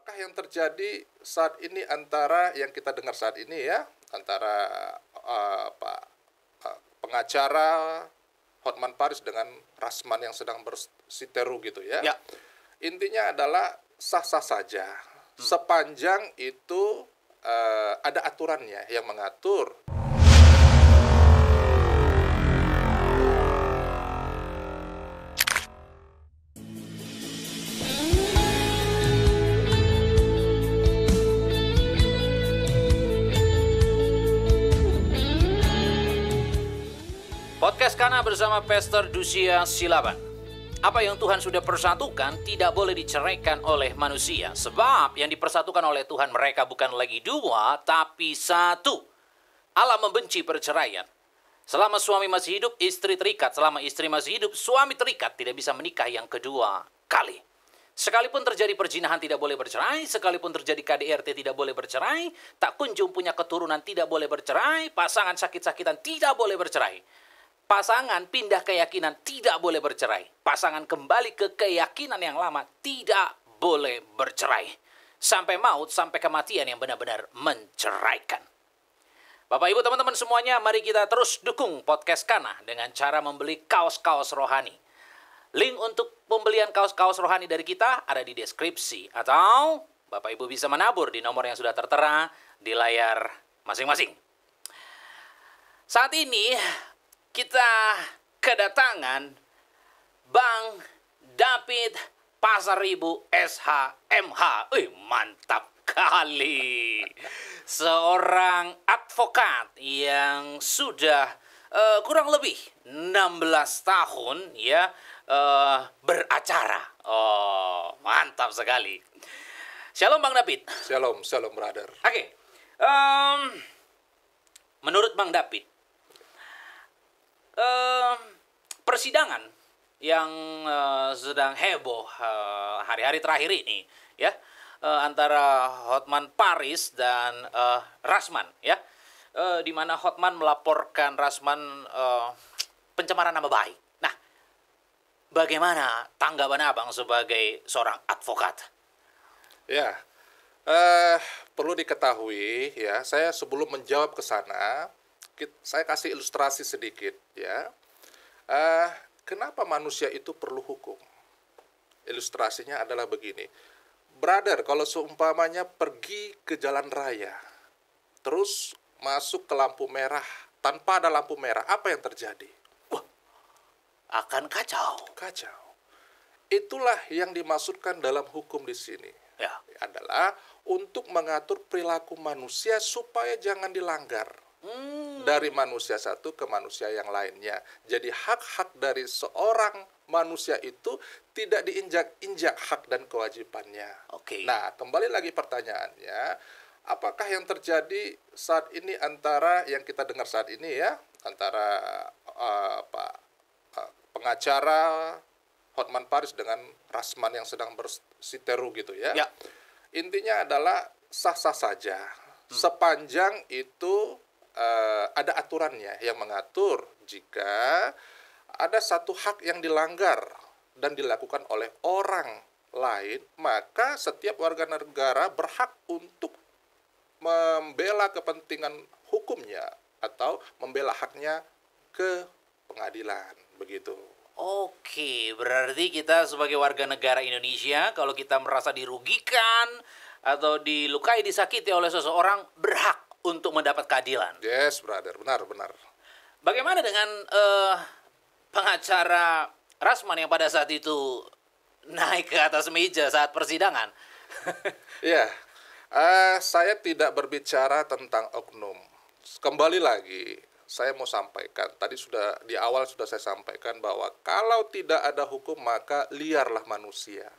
apakah yang terjadi saat ini antara yang kita dengar saat ini ya, antara pengacara Hotman Paris dengan Rasman yang sedang bersiteru gitu ya. Ya. Intinya adalah sah-sah saja sepanjang itu ada aturannya yang mengatur. Podcast Kana bersama Pastor Dusia Silaban. Apa yang Tuhan sudah persatukan tidak boleh diceraikan oleh manusia. Sebab yang dipersatukan oleh Tuhan mereka bukan lagi dua, tapi satu. Allah membenci perceraian. Selama suami masih hidup, istri terikat. Selama istri masih hidup, suami terikat. Tidak bisa menikah yang kedua kali. Sekalipun terjadi perzinahan tidak boleh bercerai. Sekalipun terjadi KDRT tidak boleh bercerai. Tak kunjung punya keturunan tidak boleh bercerai. Pasangan sakit-sakitan tidak boleh bercerai. Pasangan pindah keyakinan tidak boleh bercerai. Pasangan kembali ke keyakinan yang lama tidak boleh bercerai. Sampai maut, sampai kematian yang benar-benar menceraikan. Bapak Ibu teman-teman semuanya, mari kita terus dukung Podcast Kana dengan cara membeli kaos-kaos rohani. Link untuk pembelian kaos-kaos rohani dari kita ada di deskripsi. Atau Bapak Ibu bisa menabur di nomor yang sudah tertera di layar masing-masing. Saat ini kita kedatangan Bang David Pasaribu SHMH. Mantap kali. Seorang advokat yang sudah kurang lebih 16 tahun ya beracara. Mantap sekali. Shalom Bang David. Shalom brother. Oke. Menurut Bang David, persidangan yang sedang heboh hari-hari terakhir ini ya antara Hotman Paris dan Rasman ya, di mana Hotman melaporkan Rasman pencemaran nama baik. Nah, bagaimana tanggapan Abang sebagai seorang advokat? Ya, perlu diketahui ya, saya sebelum menjawab ke sana, saya kasih ilustrasi sedikit ya. Kenapa manusia itu perlu hukum? Ilustrasinya adalah begini. Brother, kalau seumpamanya pergi ke jalan raya, terus masuk ke lampu merah, tanpa ada lampu merah, apa yang terjadi? Akan kacau. Kacau. Itulah yang dimaksudkan dalam hukum di sini. Ya. Adalah untuk mengatur perilaku manusia supaya jangan dilanggar. Dari manusia satu ke manusia yang lainnya. Jadi hak-hak dari seorang manusia itu tidak diinjak-injak hak dan kewajibannya. Oke. Nah, kembali lagi pertanyaannya, apakah yang terjadi saat ini antara yang kita dengar saat ini ya, antara pengacara Hotman Paris dengan Rasman yang sedang bersiteru gitu ya. Ya. Intinya adalah sah-sah saja sepanjang itu ada aturannya yang mengatur jika ada satu hak yang dilanggar dan dilakukan oleh orang lain, maka setiap warga negara berhak untuk membela kepentingan hukumnya atau membela haknya ke pengadilan, begitu. Oke, berarti kita sebagai warga negara Indonesia, kalau kita merasa dirugikan atau dilukai, disakiti oleh seseorang, berhak untuk mendapat keadilan. Yes, brother, benar. Bagaimana dengan pengacara Rasman yang pada saat itu naik ke atas meja saat persidangan? Ya, saya tidak berbicara tentang oknum. Kembali lagi, saya mau sampaikan, tadi di awal sudah saya sampaikan bahwa kalau tidak ada hukum maka liarlah manusia,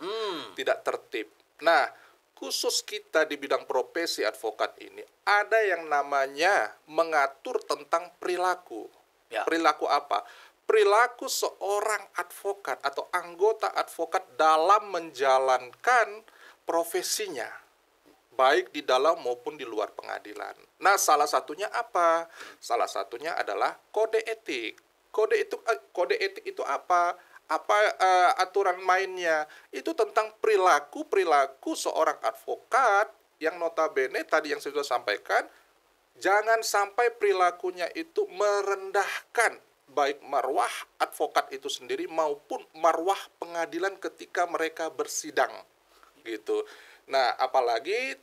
tidak tertib. Nah, khusus kita di bidang profesi advokat ini, ada yang namanya mengatur tentang perilaku. Ya. Perilaku apa? Perilaku seorang advokat atau anggota advokat dalam menjalankan profesinya, baik di dalam maupun di luar pengadilan. Nah, salah satunya apa? Salah satunya adalah kode etik. Kode etik itu apa? Apa aturan mainnya? Itu tentang perilaku seorang advokat yang notabene tadi yang saya sudah sampaikan, jangan sampai perilakunya itu merendahkan baik marwah advokat itu sendiri maupun marwah pengadilan ketika mereka bersidang gitu. Nah, apalagi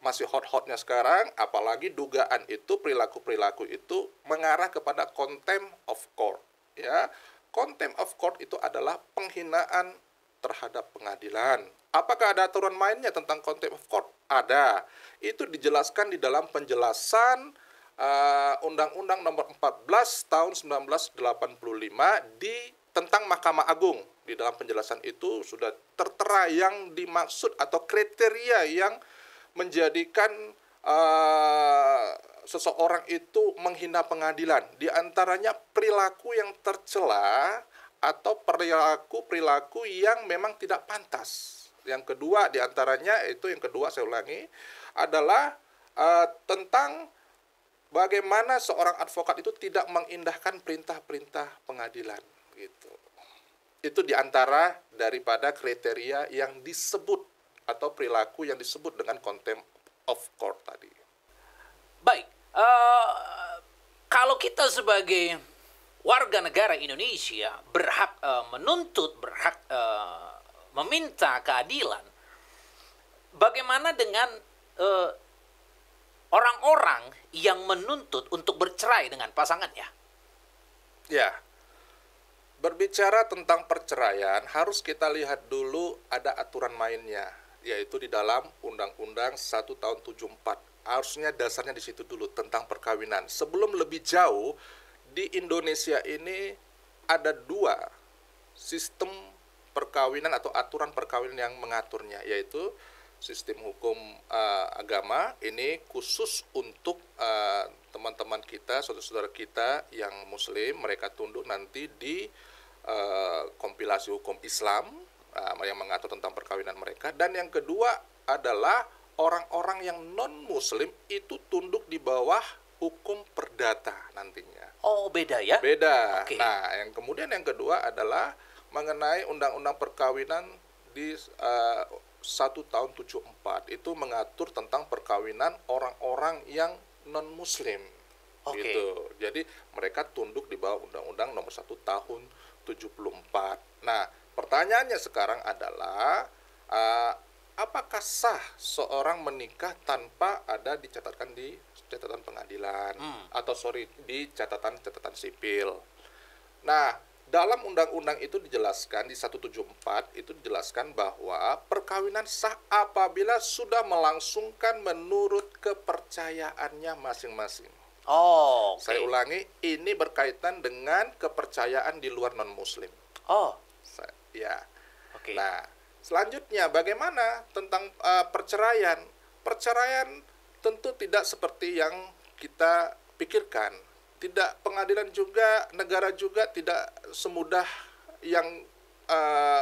masih hot-hotnya sekarang, apalagi dugaan itu perilaku-perilaku itu mengarah kepada contempt of court, ya. Contempt of court itu adalah penghinaan terhadap pengadilan. Apakah ada aturan mainnya tentang contempt of court? Ada. Itu dijelaskan di dalam penjelasan Undang-Undang Nomor 14 Tahun 1985 tentang Mahkamah Agung. Di dalam penjelasan itu sudah tertera yang dimaksud atau kriteria yang menjadikan seseorang itu menghina pengadilan. Di antaranya perilaku yang tercela atau perilaku yang memang tidak pantas. Yang kedua di antaranya itu yang kedua saya ulangi adalah tentang bagaimana seorang advokat itu tidak mengindahkan perintah-perintah pengadilan gitu. Itu diantara daripada kriteria yang disebut atau perilaku yang disebut dengan contempt of court tadi. Baik, kalau kita sebagai warga negara Indonesia berhak menuntut, berhak meminta keadilan, bagaimana dengan orang-orang yang menuntut untuk bercerai dengan pasangannya? Ya, berbicara tentang perceraian harus kita lihat dulu ada aturan mainnya, yaitu di dalam Undang-Undang 1 tahun 74. Harusnya dasarnya di situ dulu tentang perkawinan. Sebelum lebih jauh, di Indonesia ini ada dua sistem perkawinan atau aturan perkawinan yang mengaturnya, yaitu sistem hukum agama. Ini khusus untuk teman-teman kita, saudara-saudara kita yang muslim, mereka tunduk nanti di kompilasi hukum Islam yang mengatur tentang perkawinan mereka. Dan yang kedua adalah orang-orang yang non-muslim itu tunduk di bawah hukum perdata nantinya. Oh, beda ya? Beda. Oke. Nah, kemudian yang kedua adalah mengenai undang-undang perkawinan di 1 tahun 74 itu mengatur tentang perkawinan orang-orang yang non-muslim. Oke. Gitu. Jadi mereka tunduk di bawah Undang-Undang Nomor 1 tahun 74. Nah, pertanyaannya sekarang adalah apakah sah seorang menikah tanpa ada dicatatkan di catatan pengadilan di catatan sipil. Nah, dalam undang-undang itu dijelaskan di 174 itu dijelaskan bahwa perkawinan sah apabila sudah melangsungkan menurut kepercayaannya masing-masing. Oh, Saya ulangi, ini berkaitan dengan kepercayaan di luar non-muslim. Oh, Ya. oke. Nah, selanjutnya bagaimana tentang perceraian? Perceraian tentu tidak seperti yang kita pikirkan. Tidak, pengadilan juga, negara juga tidak semudah yang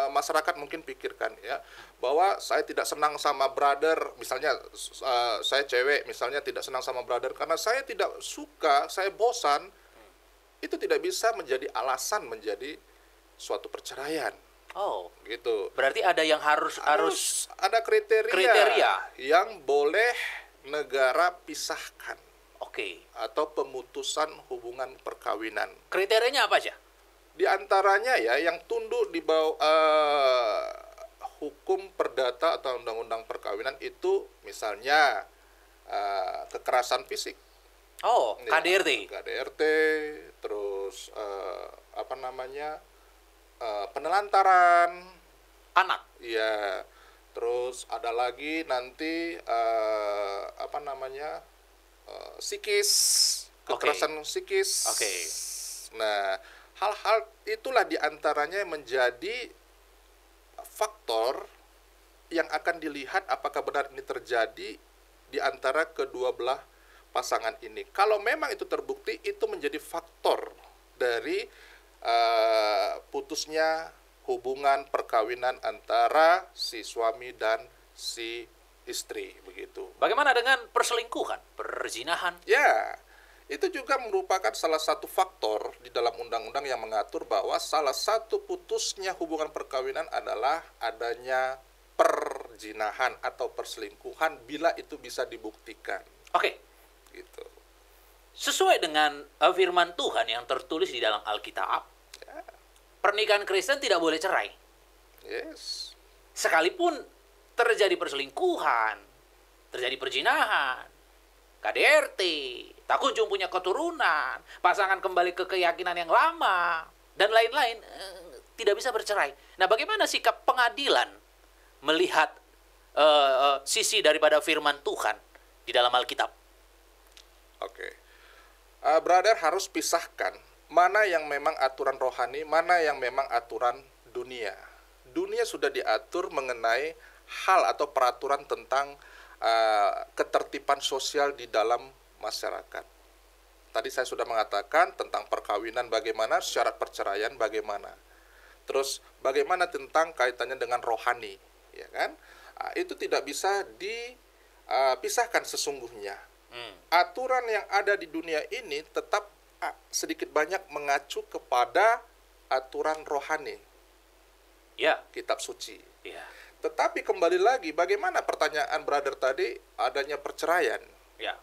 masyarakat mungkin pikirkan, ya, bahwa saya tidak senang sama brother, misalnya saya cewek misalnya tidak senang sama brother karena saya tidak suka, saya bosan, itu tidak bisa menjadi alasan menjadi suatu perceraian. Oh, Gitu. berarti ada yang harus Ada kriteria yang boleh negara pisahkan Oke. atau pemutusan hubungan perkawinan. Kriterianya apa aja? Di antaranya ya yang tunduk di bawah hukum perdata atau undang-undang perkawinan itu misalnya kekerasan fisik. Oh, Ya, KDRT. KDRT, terus penelantaran, Anak. ya, terus ada lagi nanti psikis, kekerasan psikis. Oke. Nah, hal-hal itulah diantaranya menjadi faktor yang akan dilihat apakah benar ini terjadi di antara kedua belah pasangan ini. Kalau memang itu terbukti, itu menjadi faktor dari putusnya hubungan perkawinan antara si suami dan si istri, begitu. Bagaimana dengan perselingkuhan, perzinahan? Ya, itu juga merupakan salah satu faktor di dalam undang-undang yang mengatur bahwa salah satu putusnya hubungan perkawinan adalah adanya perzinahan atau perselingkuhan bila itu bisa dibuktikan. Oke, Gitu. sesuai dengan firman Tuhan yang tertulis di dalam Alkitab, Ya, pernikahan Kristen tidak boleh cerai. yes. Sekalipun terjadi perselingkuhan, terjadi perzinahan, KDRT, tak kunjung punya keturunan, pasangan kembali ke keyakinan yang lama, dan lain-lain, tidak bisa bercerai. Nah, bagaimana sikap pengadilan melihat sisi daripada firman Tuhan di dalam Alkitab? Oke. Brother harus pisahkan mana yang memang aturan rohani, mana yang memang aturan dunia. Dunia sudah diatur mengenai hal atau peraturan tentang ketertiban sosial di dalam masyarakat. Tadi saya sudah mengatakan tentang perkawinan bagaimana, syarat perceraian bagaimana. Terus bagaimana tentang kaitannya dengan rohani, ya kan? Itu tidak bisa dipisahkan sesungguhnya. Aturan yang ada di dunia ini tetap sedikit banyak mengacu kepada aturan rohani, Ya, kitab suci. ya, Tetapi kembali lagi, bagaimana pertanyaan brother tadi adanya perceraian? ya,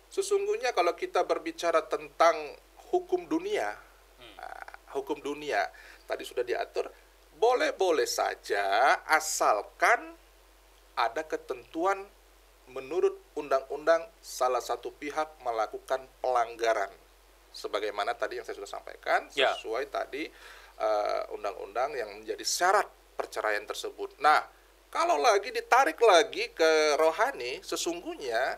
Sesungguhnya kalau kita berbicara tentang hukum dunia, hukum dunia tadi sudah diatur, boleh-boleh saja asalkan ada ketentuan menurut undang-undang salah satu pihak melakukan pelanggaran. Sebagaimana tadi yang saya sudah sampaikan, Ya. sesuai tadi undang-undang yang menjadi syarat perceraian tersebut. Nah, kalau lagi ditarik lagi ke rohani, sesungguhnya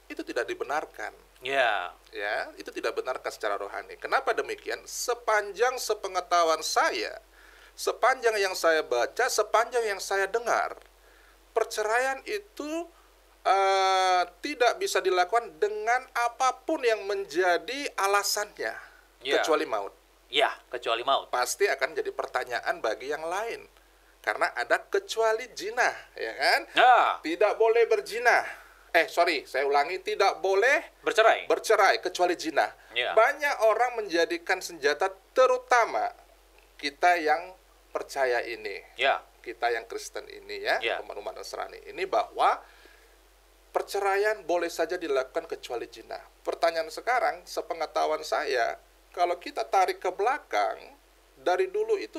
itu tidak dibenarkan. ya, Ya, itu tidak benarkan secara rohani. Kenapa demikian? Sepanjang sepengetahuan saya, sepanjang yang saya baca, sepanjang yang saya dengar, perceraian itu tidak bisa dilakukan dengan apapun yang menjadi alasannya, Ya. kecuali maut. ya, kecuali maut. Pasti akan jadi pertanyaan bagi yang lain. Karena ada kecuali zina, ya kan? Nah, Tidak boleh berzina. Saya ulangi, tidak boleh bercerai. bercerai kecuali zina. Ya. Banyak orang menjadikan senjata, terutama kita yang percaya ini, Ya, kita yang Kristen ini ya, Ya. umat Nasrani ini, bahwa perceraian boleh saja dilakukan kecuali zina. Pertanyaan sekarang, sepengetahuan saya, kalau kita tarik ke belakang, dari dulu itu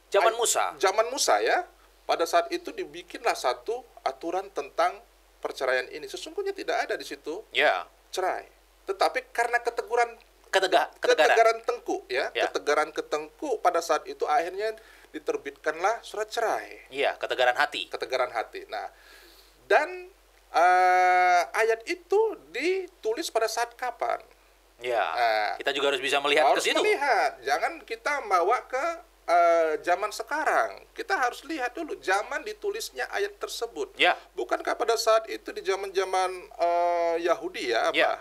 zaman Musa. Zaman Musa ya, pada saat itu dibikinlah satu aturan tentang perceraian ini. Sesungguhnya tidak ada di situ Ya, cerai. Tetapi karena ketegaran ketegaran. tengku ya, Ya. ketegaran ketengku pada saat itu akhirnya diterbitkanlah surat cerai, Iya, ketegaran hati. ketegaran hati. Nah, dan ayat itu ditulis pada saat kapan? Ya, Nah, kita juga harus bisa melihat ke harus situ. melihat, jangan kita bawa ke zaman sekarang. Kita harus lihat dulu zaman ditulisnya ayat tersebut. Ya, Bukankah pada saat itu di zaman-zaman Yahudi ya, apa? Ya.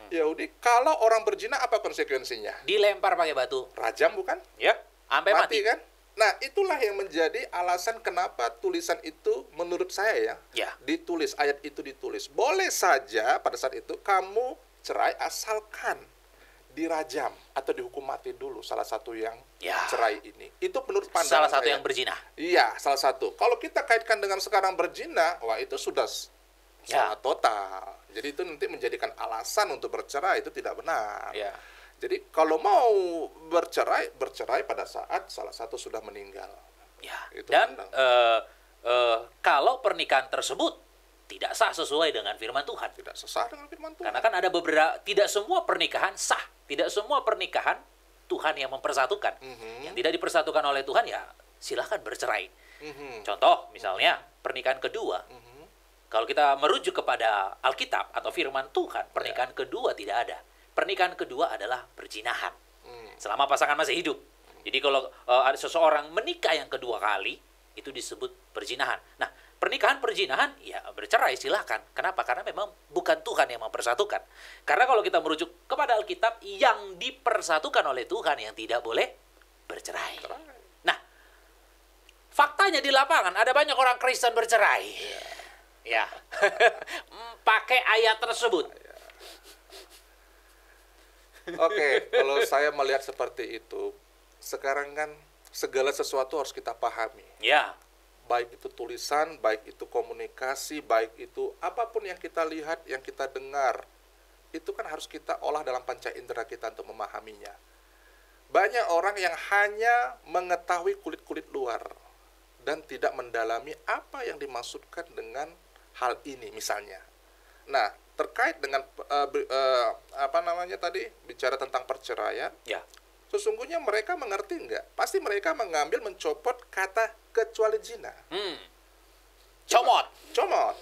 Yahudi, kalau orang berzina apa konsekuensinya? dilempar pakai batu. Rajam bukan? Ya, sampai mati. Kan? Nah, itulah yang menjadi alasan kenapa tulisan itu menurut saya ya, Ya, ditulis, ayat itu ditulis. Boleh saja pada saat itu kamu cerai asalkan dirajam atau dihukum mati dulu salah satu yang Ya. cerai ini. Itu menurut pandangan salah satu saya. yang berzina. Iya, salah satu. Kalau kita kaitkan dengan sekarang berzina, wah itu sudah Ya. salah total. Jadi itu nanti menjadikan alasan untuk bercerai, itu tidak benar. Ya, Jadi kalau mau bercerai, bercerai pada saat salah satu sudah meninggal. ya. Itu Dan pandang. kalau pernikahan tersebut tidak sah sesuai dengan firman Tuhan. Tidak sesah dengan firman Tuhan. Karena kan ada beberapa, tidak semua pernikahan sah. Tidak semua pernikahan Tuhan yang mempersatukan. Yang tidak dipersatukan oleh Tuhan, ya silahkan bercerai. Contoh, misalnya pernikahan kedua. Kalau kita merujuk kepada Alkitab atau firman Tuhan, pernikahan kedua tidak ada. Pernikahan kedua adalah perzinahan. Selama pasangan masih hidup. Jadi kalau ada seseorang menikah yang kedua kali, itu disebut perzinahan. Nah, pernikahan perzinahan, ya bercerai silahkan. Kenapa? Karena memang bukan Tuhan yang mempersatukan. Karena kalau kita merujuk kepada Alkitab, yang dipersatukan oleh Tuhan yang tidak boleh bercerai. Nah, faktanya di lapangan ada banyak orang Kristen bercerai. Ya. Pakai ayat tersebut. Oke, kalau saya melihat seperti itu, sekarang kan segala sesuatu harus kita pahami. Ya. Baik itu tulisan, baik itu komunikasi, baik itu apapun yang kita lihat, yang kita dengar, itu kan harus kita olah dalam panca indera kita untuk memahaminya. Banyak orang yang hanya mengetahui kulit-kulit luar dan tidak mendalami apa yang dimaksudkan dengan hal ini misalnya. Nah, terkait dengan bicara tentang perceraian, Ya. sesungguhnya mereka mengerti enggak? Pasti mereka mencopot kata kecuali zina. Comot. Comot.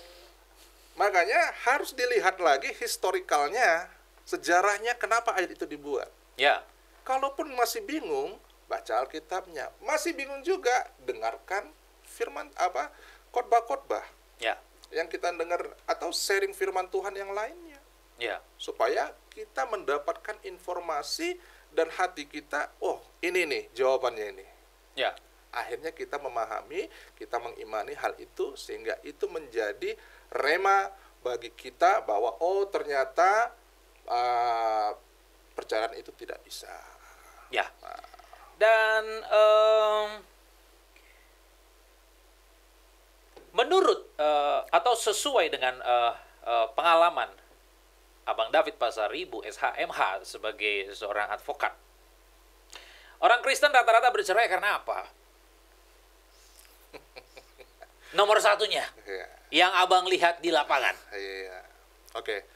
Makanya harus dilihat lagi historikalnya, sejarahnya kenapa ayat itu dibuat. Ya. Kalaupun masih bingung, baca Alkitabnya. Masih bingung juga, dengarkan firman khotbah-khotbah Ya. yang kita dengar atau sharing firman Tuhan yang lainnya. Ya. Supaya kita mendapatkan informasi dan hati kita, oh ini nih jawabannya ini. Ya. Akhirnya kita memahami, kita mengimani hal itu, sehingga itu menjadi rema bagi kita bahwa oh ternyata perceraian itu tidak bisa. Ya. Dan menurut atau sesuai dengan pengalaman Abang David Pasaribu SHMH sebagai seorang advokat, orang Kristen rata-rata bercerai karena apa? Nomor satunya Ya. yang abang lihat di lapangan. Iya. Oke.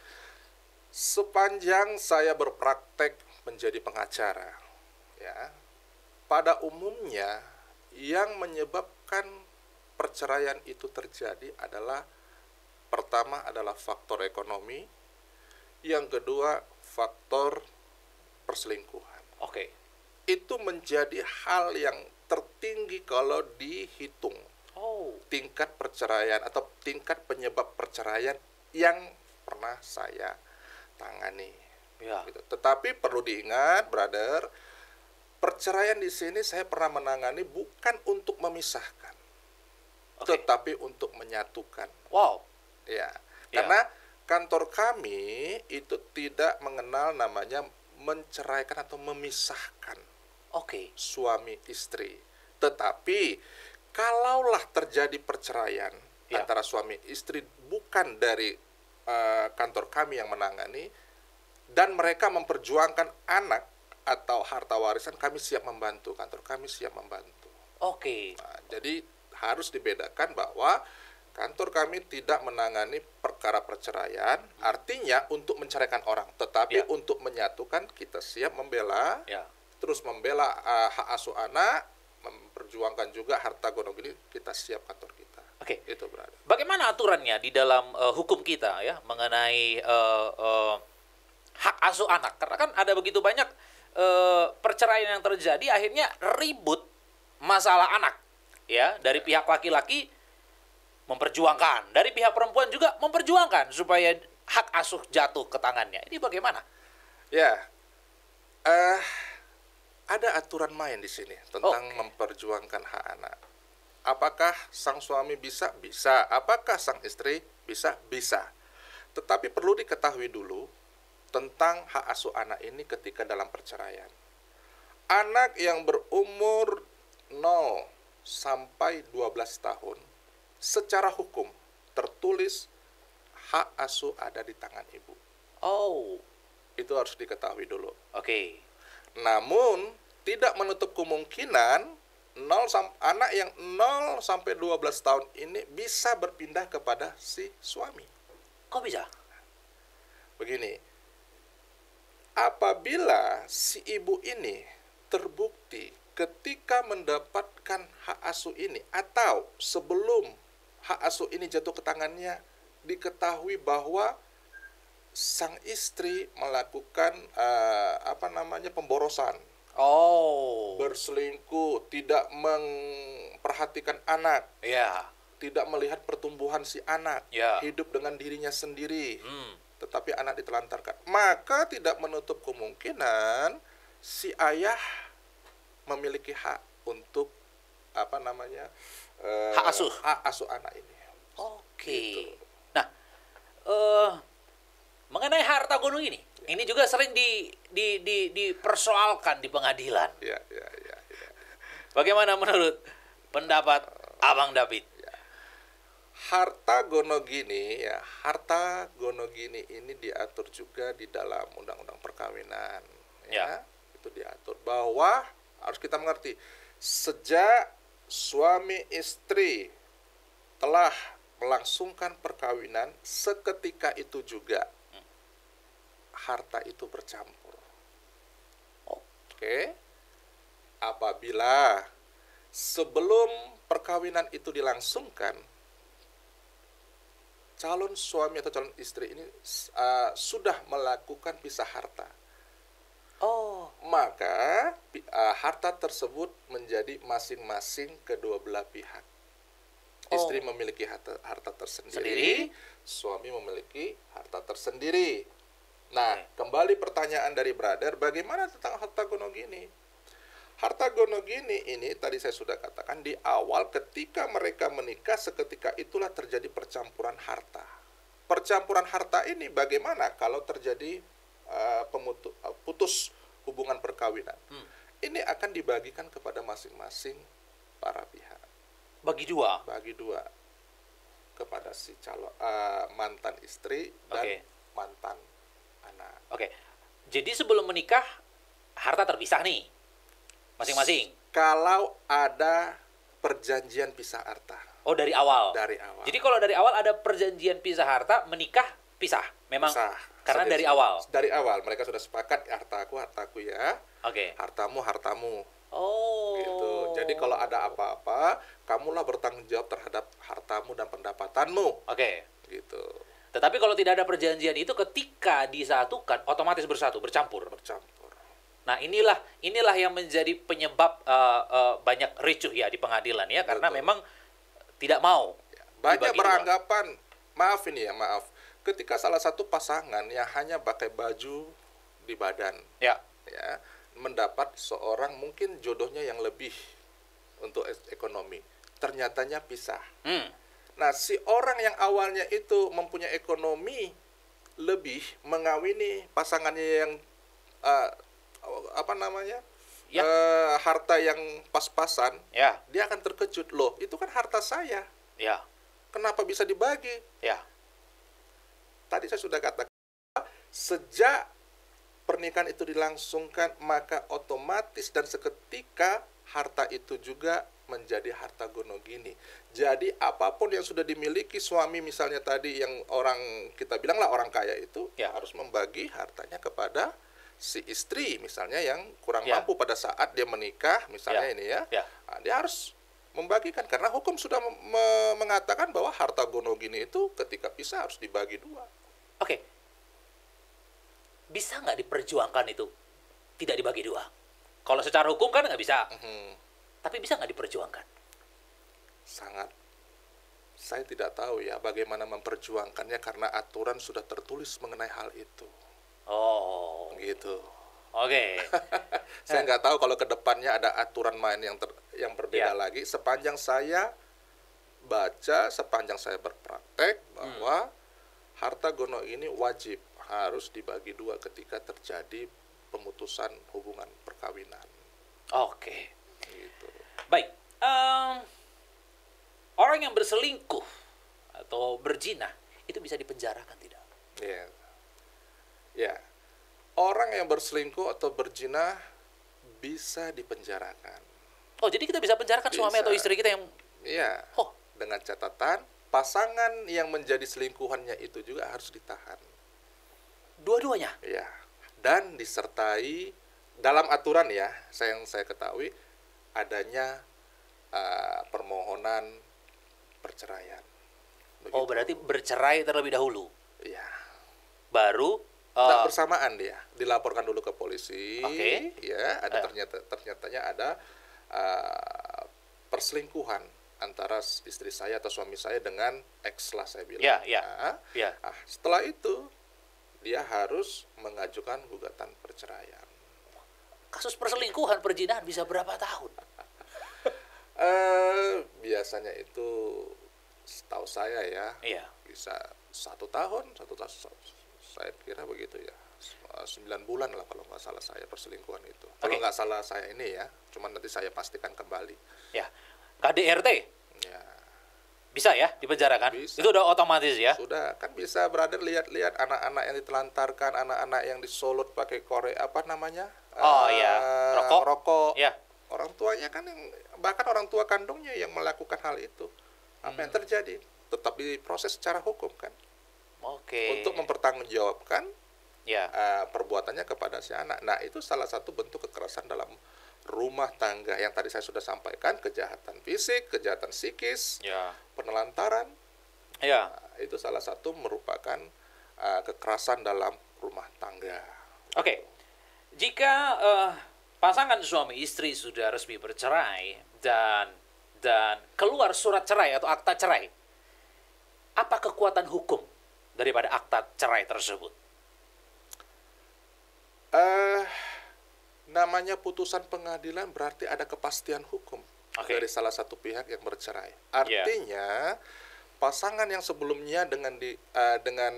Sepanjang saya berpraktek menjadi pengacara, ya, pada umumnya yang menyebabkan perceraian itu terjadi adalah pertama adalah faktor ekonomi, yang kedua faktor perselingkuhan. Oke. Itu menjadi hal yang tertinggi kalau dihitung Oh. tingkat perceraian atau tingkat penyebab perceraian yang pernah saya tangani. Ya. Gitu. Tetapi perlu diingat, brother, perceraian di sini saya pernah menangani bukan untuk memisahkan, tetapi untuk menyatukan. Wow. Ya, Ya. karena kantor kami itu tidak mengenal namanya menceraikan atau memisahkan Oke. suami istri. Tetapi kalaulah terjadi perceraian Ya. antara suami istri bukan dari kantor kami yang menangani, dan mereka memperjuangkan anak atau harta warisan, kami siap membantu, kantor kami siap membantu. Oke. Nah, jadi harus dibedakan bahwa kantor kami tidak menangani perkara perceraian, artinya untuk menceraikan orang, tetapi Ya. untuk menyatukan kita siap membela, Ya. terus membela hak asuh anak, memperjuangkan juga harta gonogini, kita siap kantor kita. Oke. Itu berada. Bagaimana aturannya di dalam hukum kita ya mengenai hak asuh anak? Karena kan ada begitu banyak perceraian yang terjadi, akhirnya ribut masalah anak, ya, dari pihak laki-laki memperjuangkan, dari pihak perempuan juga memperjuangkan supaya hak asuh jatuh ke tangannya. Ini bagaimana? Ya, ada aturan main di sini tentang memperjuangkan hak anak. Apakah sang suami bisa? Bisa. Apakah sang istri bisa? Bisa. Tetapi perlu diketahui dulu tentang hak asuh anak ini ketika dalam perceraian. Anak yang berumur 0 sampai 12 tahun, secara hukum tertulis hak asuh ada di tangan ibu. Oh, Itu harus diketahui dulu. oke. Namun, tidak menutup kemungkinan anak yang 0 sampai 12 tahun ini bisa berpindah kepada si suami. Kok bisa? Begini, apabila si ibu ini terbukti ketika mendapatkan hak asuh ini atau sebelum hak asuh ini jatuh ke tangannya, diketahui bahwa sang istri melakukan pemborosan, Oh, berselingkuh, tidak memperhatikan anak, ya. tidak melihat pertumbuhan si anak, Ya. hidup dengan dirinya sendiri, Hmm. tetapi anak ditelantarkan, maka tidak menutup kemungkinan si ayah memiliki hak untuk Hak asuh. hak asuh anak ini. Oke. Gitu. eh mengenai harta gunung ini juga sering dipersoalkan di pengadilan. Ya, ya, ya, ya. Bagaimana menurut pendapat Abang David? Harta gonogini ya, harta gonogini ini diatur juga di dalam undang-undang perkawinan ya. Itu diatur bahwa harus kita mengerti sejak suami istri telah melangsungkan perkawinan, seketika itu juga harta itu bercampur. Oke. Apabila sebelum perkawinan itu dilangsungkan, calon suami atau calon istri ini sudah melakukan pisah harta, maka harta tersebut menjadi masing-masing kedua belah pihak. Istri memiliki harta tersendiri, suami memiliki harta tersendiri. Nah, kembali pertanyaan dari brother, bagaimana tentang harta gonogini? Harta gonogini ini tadi saya sudah katakan di awal ketika mereka menikah, seketika itulah terjadi percampuran harta. Percampuran harta ini bagaimana kalau terjadi putus hubungan perkawinan? Ini akan dibagikan kepada masing-masing para pihak. Bagi dua Kepada si calon mantan istri dan mantan anak. Jadi sebelum menikah harta terpisah nih masing-masing. Kalau ada perjanjian pisah harta. Dari awal. Dari awal. Jadi kalau dari awal ada perjanjian pisah harta, menikah pisah. Memang pisah. Karena dari awal. Dari awal mereka sudah sepakat, hartaku ya. Hartamu. Gitu. Jadi kalau ada apa-apa, kamulah bertanggung jawab terhadap hartamu dan pendapatanmu. Gitu. Tetapi kalau tidak ada perjanjian itu, ketika disatukan otomatis bercampur. Nah, inilah yang menjadi penyebab banyak ricuh ya di pengadilan ya, karena memang tidak mau. Banyak beranggapan, maaf, ketika salah satu pasangan yang hanya pakai baju di badan, mendapat seorang mungkin jodohnya yang lebih untuk ekonomi, ternyatanya pisah. Nah, si orang yang awalnya itu mempunyai ekonomi lebih, mengawini pasangannya yang harta yang pas-pasan, dia akan terkejut, loh itu kan harta saya, kenapa bisa dibagi? Tadi saya sudah katakan, sejak pernikahan itu dilangsungkan, maka otomatis dan seketika harta itu juga menjadi harta gonogini. Jadi apapun yang sudah dimiliki suami, misalnya tadi yang kita bilanglah orang kaya itu, harus membagi hartanya kepada si istri, misalnya yang kurang mampu pada saat dia menikah, misalnya nah, dia harus membagikan, karena hukum sudah mengatakan bahwa harta gonogini itu ketika pisah harus dibagi dua. Bisa nggak diperjuangkan itu tidak dibagi dua? Kalau secara hukum kan nggak bisa, tapi bisa nggak diperjuangkan? Saya tidak tahu ya bagaimana memperjuangkannya, karena aturan sudah tertulis mengenai hal itu. Gitu. Saya nggak tahu kalau ke depannya ada aturan main yang berbeda lagi. Sepanjang saya baca, sepanjang saya berpraktek, bahwa harta gono ini wajib harus dibagi dua ketika terjadi pemutusan hubungan perkawinan. Gitu. Baik. Orang yang berselingkuh atau berzina itu bisa dipenjarakan tidak? Ya. Orang yang berselingkuh atau berzina bisa dipenjarakan. Jadi kita bisa penjarakan suami atau istri kita yang... Dengan catatan pasangan yang menjadi selingkuhannya itu juga harus ditahan. Dua-duanya? Dan disertai dalam aturan yang saya ketahui adanya permohonan perceraian. Begitu. Berarti bercerai terlebih dahulu? Baru bersamaan dia dilaporkan dulu ke polisi. Ada ternyatanya ada perselingkuhan antara istri saya atau suami saya dengan ex lah saya bilang. Setelah itu dia harus mengajukan gugatan perceraian. Kasus perselingkuhan, perzinahan bisa berapa tahun? Biasanya itu setahu saya bisa 1 tahun, saya kira begitu ya. 9 bulan lah kalau nggak salah saya perselingkuhan itu. Kalau Oke. nggak salah saya ini ya, cuman nanti saya pastikan kembali. Ya. KDRT Ya, bisa ya dipenjarakan? Bisa. Itu udah otomatis ya? sudah kan bisa brother lihat-lihat anak-anak yang ditelantarkan, anak-anak yang disolut pakai korek apa namanya? Oh ya, rokok. Rokok. Ya. Orang tuanya kan bahkan orang tua kandungnya yang melakukan hal itu. Apa yang terjadi? Tetap diproses secara hukum kan, Oke. untuk mempertanggungjawabkan Ya. perbuatannya kepada si anak. Nah, itu salah satu bentuk kekerasan dalam rumah tangga yang tadi saya sudah sampaikan, kejahatan fisik, kejahatan psikis, Ya. penelantaran. Ya. Nah, itu salah satu merupakan kekerasan dalam rumah tangga. Oke. Jika pasangan suami istri sudah resmi bercerai dan keluar surat cerai atau akta cerai, apa kekuatan hukum daripada akta cerai tersebut? Namanya putusan pengadilan berarti ada kepastian hukum Oke. dari salah satu pihak yang bercerai. Artinya pasangan yang sebelumnya dengan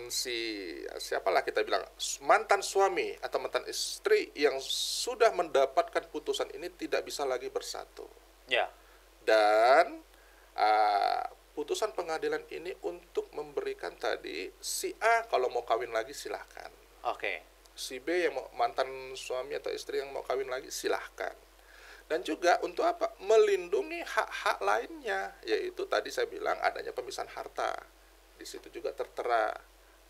siapalah kita bilang mantan suami atau mantan istri yang sudah mendapatkan putusan ini tidak bisa lagi bersatu. Ya. Dan putusan pengadilan ini untuk memberikan tadi si A kalau mau kawin lagi silahkan, Oke. si B yang mantan suami atau istri yang mau kawin lagi silahkan. Dan juga untuk apa? Melindungi hak-hak lainnya, yaitu tadi saya bilang adanya pemisahan harta. Di situ juga tertera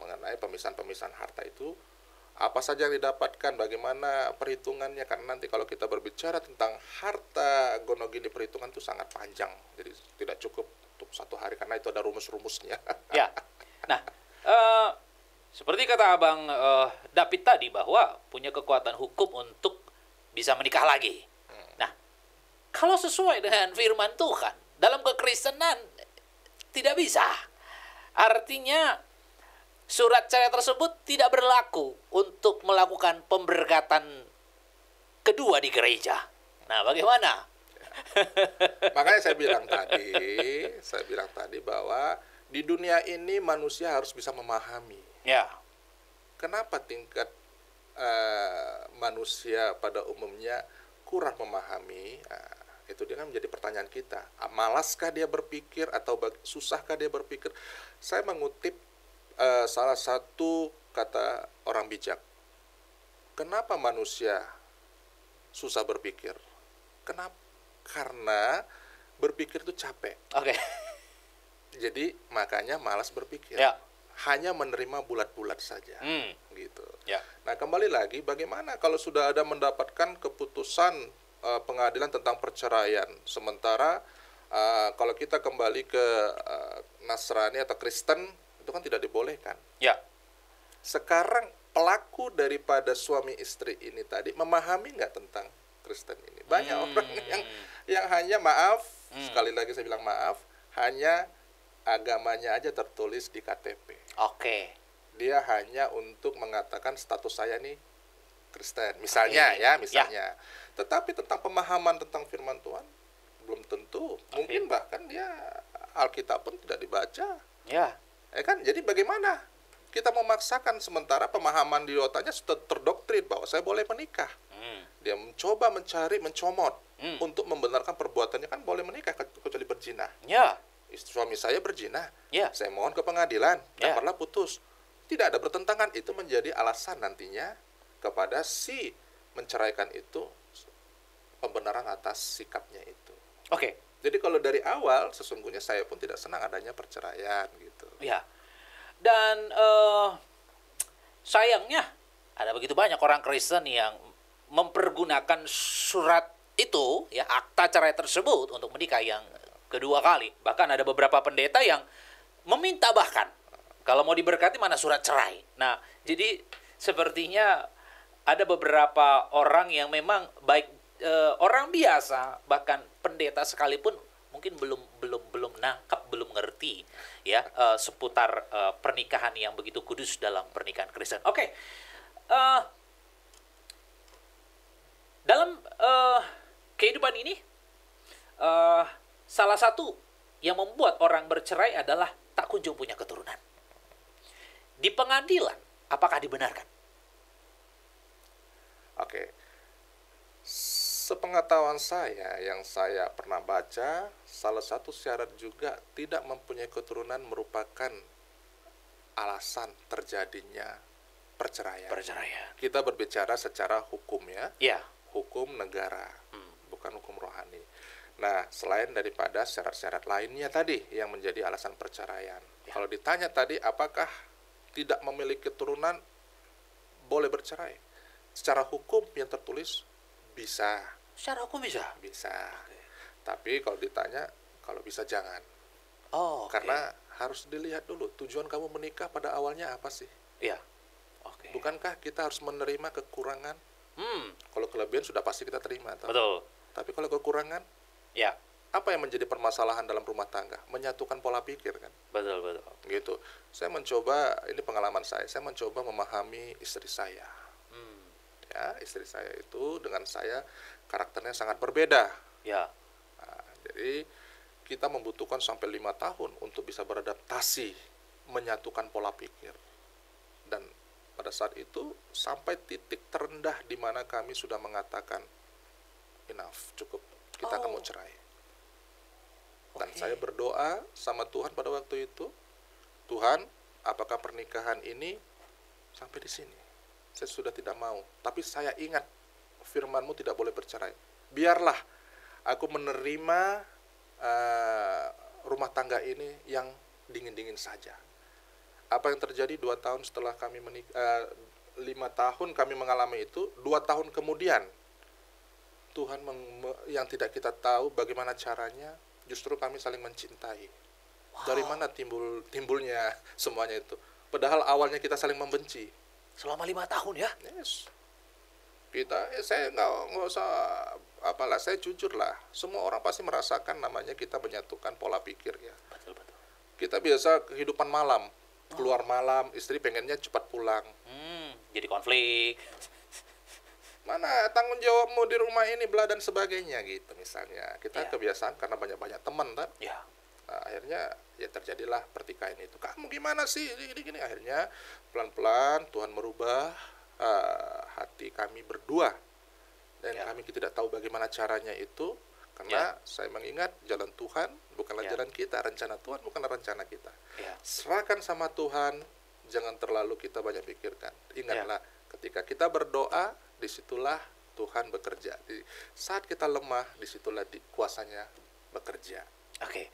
mengenai pemisahan harta itu apa saja yang didapatkan, bagaimana perhitungannya, karena nanti kalau kita berbicara tentang harta gonogini perhitungan itu sangat panjang, jadi tidak cukup untuk 1 hari karena itu ada rumus-rumusnya. Ya. Nah, seperti kata Abang David tadi bahwa punya kekuatan hukum untuk bisa menikah lagi. Nah, kalau sesuai dengan firman Tuhan, dalam kekristenan tidak bisa. Artinya surat cerai tersebut tidak berlaku untuk melakukan pemberkatan kedua di gereja. Nah, bagaimana? Makanya saya bilang tadi bahwa di dunia ini manusia harus bisa memahami. Ya. Kenapa tingkat manusia pada umumnya kurang memahami? Itu dia kan menjadi pertanyaan kita. Malaskah dia berpikir atau susahkah dia berpikir? Saya mengutip salah satu kata orang bijak. Kenapa manusia susah berpikir? Kenapa? Karena berpikir itu capek. Oke. Jadi makanya malas berpikir. Ya. Hanya menerima bulat-bulat saja. Gitu. Ya. Nah, kembali lagi bagaimana kalau sudah ada mendapatkan keputusan pengadilan tentang perceraian, sementara kalau kita kembali ke Nasrani atau Kristen itu kan tidak dibolehkan. Ya. Sekarang pelaku daripada suami istri ini tadi memahami nggak tentang Kristen ini? Banyak orang yang hanya sekali lagi saya bilang maaf, hanya agamanya aja tertulis di KTP. Oke. Dia hanya untuk mengatakan status saya nih Kristen, misalnya misalnya. Tetapi tentang pemahaman tentang firman Tuhan belum tentu. Mungkin bahkan dia Alkitab pun tidak dibaca. Ya. Kan? Jadi bagaimana kita memaksakan sementara pemahaman di otaknya sudah terdoktrin bahwa saya boleh menikah. Dia mencoba mencomot untuk membenarkan perbuatannya, kan boleh menikah kecuali berzina. Ya. Suami saya berzina. Ya. Saya mohon ke pengadilan, Ya. dapatlah putus. Tidak ada bertentangan, itu menjadi alasan nantinya kepada si menceraikan itu pembenaran atas sikapnya itu. Oke. Jadi kalau dari awal sesungguhnya saya pun tidak senang adanya perceraian gitu. Ya. Dan sayangnya ada begitu banyak orang Kristen yang mempergunakan surat itu, ya, akta cerai tersebut untuk menikah yang kedua kali. Bahkan ada beberapa pendeta yang meminta bahkan kalau mau diberkati mana surat cerai. Nah, jadi sepertinya ada beberapa orang yang memang baik orang biasa, bahkan pendeta sekalipun mungkin belum nangkap, belum ngerti ya seputar pernikahan yang begitu kudus dalam pernikahan Kristen. Oke. Dalam kehidupan ini salah satu yang membuat orang bercerai adalah tak kunjung punya keturunan. Di pengadilan, apakah dibenarkan? Oke, sepengetahuan saya yang saya pernah baca, salah satu syarat juga tidak mempunyai keturunan merupakan alasan terjadinya perceraian. Perceraian. Kita berbicara secara hukum ya, Ya. hukum negara, bukan hukum rohani. Nah, selain daripada syarat-syarat lainnya tadi yang menjadi alasan perceraian. Ya. Kalau ditanya tadi apakah tidak memiliki keturunan boleh bercerai? Secara hukum yang tertulis bisa, Secara hukum bisa. bisa. Tapi kalau ditanya, kalau bisa jangan. Oh, oke. Karena harus dilihat dulu tujuan kamu menikah pada awalnya apa sih? Ya. Oke. Bukankah kita harus menerima kekurangan? Hmm, Kalau kelebihan sudah pasti kita terima, toh. betul. Tapi kalau kekurangan, Ya, apa yang menjadi permasalahan dalam rumah tangga? Menyatukan pola pikir kan? betul, betul. Gitu. Saya mencoba, ini pengalaman saya mencoba memahami istri saya. Hmm, Ya, istri saya itu dengan saya karakternya sangat berbeda. ya. Nah, jadi kita membutuhkan sampai 5 tahun untuk bisa beradaptasi, menyatukan pola pikir. Dan pada saat itu sampai titik terendah di mana kami sudah mengatakan enough, cukup, kita akan mau cerai. Dan Oke. saya berdoa sama Tuhan pada waktu itu, Tuhan, apakah pernikahan ini sampai di sini? Saya sudah tidak mau, tapi saya ingat firman-Mu tidak boleh bercerai. Biarlah aku menerima rumah tangga ini yang dingin-dingin saja. Apa yang terjadi 2 tahun setelah kami menikah, 5 tahun kami mengalami itu, 2 tahun kemudian Tuhan yang tidak kita tahu bagaimana caranya, justru kami saling mencintai. Dari mana timbulnya semuanya itu? Padahal awalnya kita saling membenci. Selama 5 tahun ya? Yes. Saya nggak usah apalah, saya jujur lah. Semua orang pasti merasakan namanya kita menyatukan pola pikir ya. Betul, betul. Kita biasa kehidupan malam, keluar malam, istri pengennya cepat pulang. Jadi konflik. Mana tanggung jawabmu di rumah ini, bla dan sebagainya gitu misalnya. Kita Ya. kebiasaan karena banyak-banyak teman kan. Ya. Nah, akhirnya ya terjadilah pertikaian itu. Kamu gimana sih? Gini-gini. Akhirnya pelan-pelan Tuhan merubah hati kami berdua. Dan Ya. kami tidak tahu bagaimana caranya itu. Karena saya mengingat jalan Tuhan bukanlah Ya. jalan kita. Rencana Tuhan bukanlah rencana kita. Ya. Serahkan sama Tuhan. Jangan terlalu kita banyak pikirkan. Ingatlah, ketika kita berdoa, disitulah Tuhan bekerja. Di saat kita lemah, disitulah kuasanya bekerja. Oke.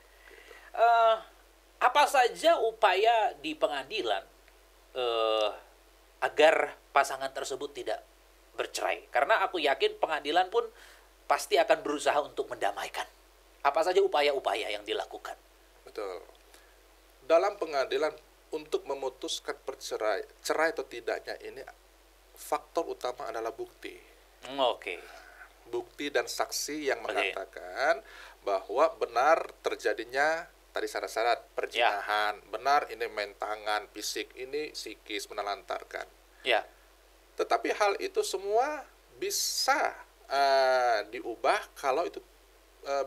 Apa saja upaya di pengadilan agar pasangan tersebut tidak bercerai? Karena aku yakin pengadilan pun pasti akan berusaha untuk mendamaikan. Apa saja upaya-upaya yang dilakukan? Betul. Dalam pengadilan untuk memutuskan cerai atau tidaknya ini, faktor utama adalah bukti. Oke. Bukti dan saksi yang Oke. mengatakan bahwa benar terjadinya tadi syarat-syarat perzinahan, benar ini main tangan, fisik, ini psikis menelantarkan. Ya. Tetapi hal itu semua bisa diubah kalau itu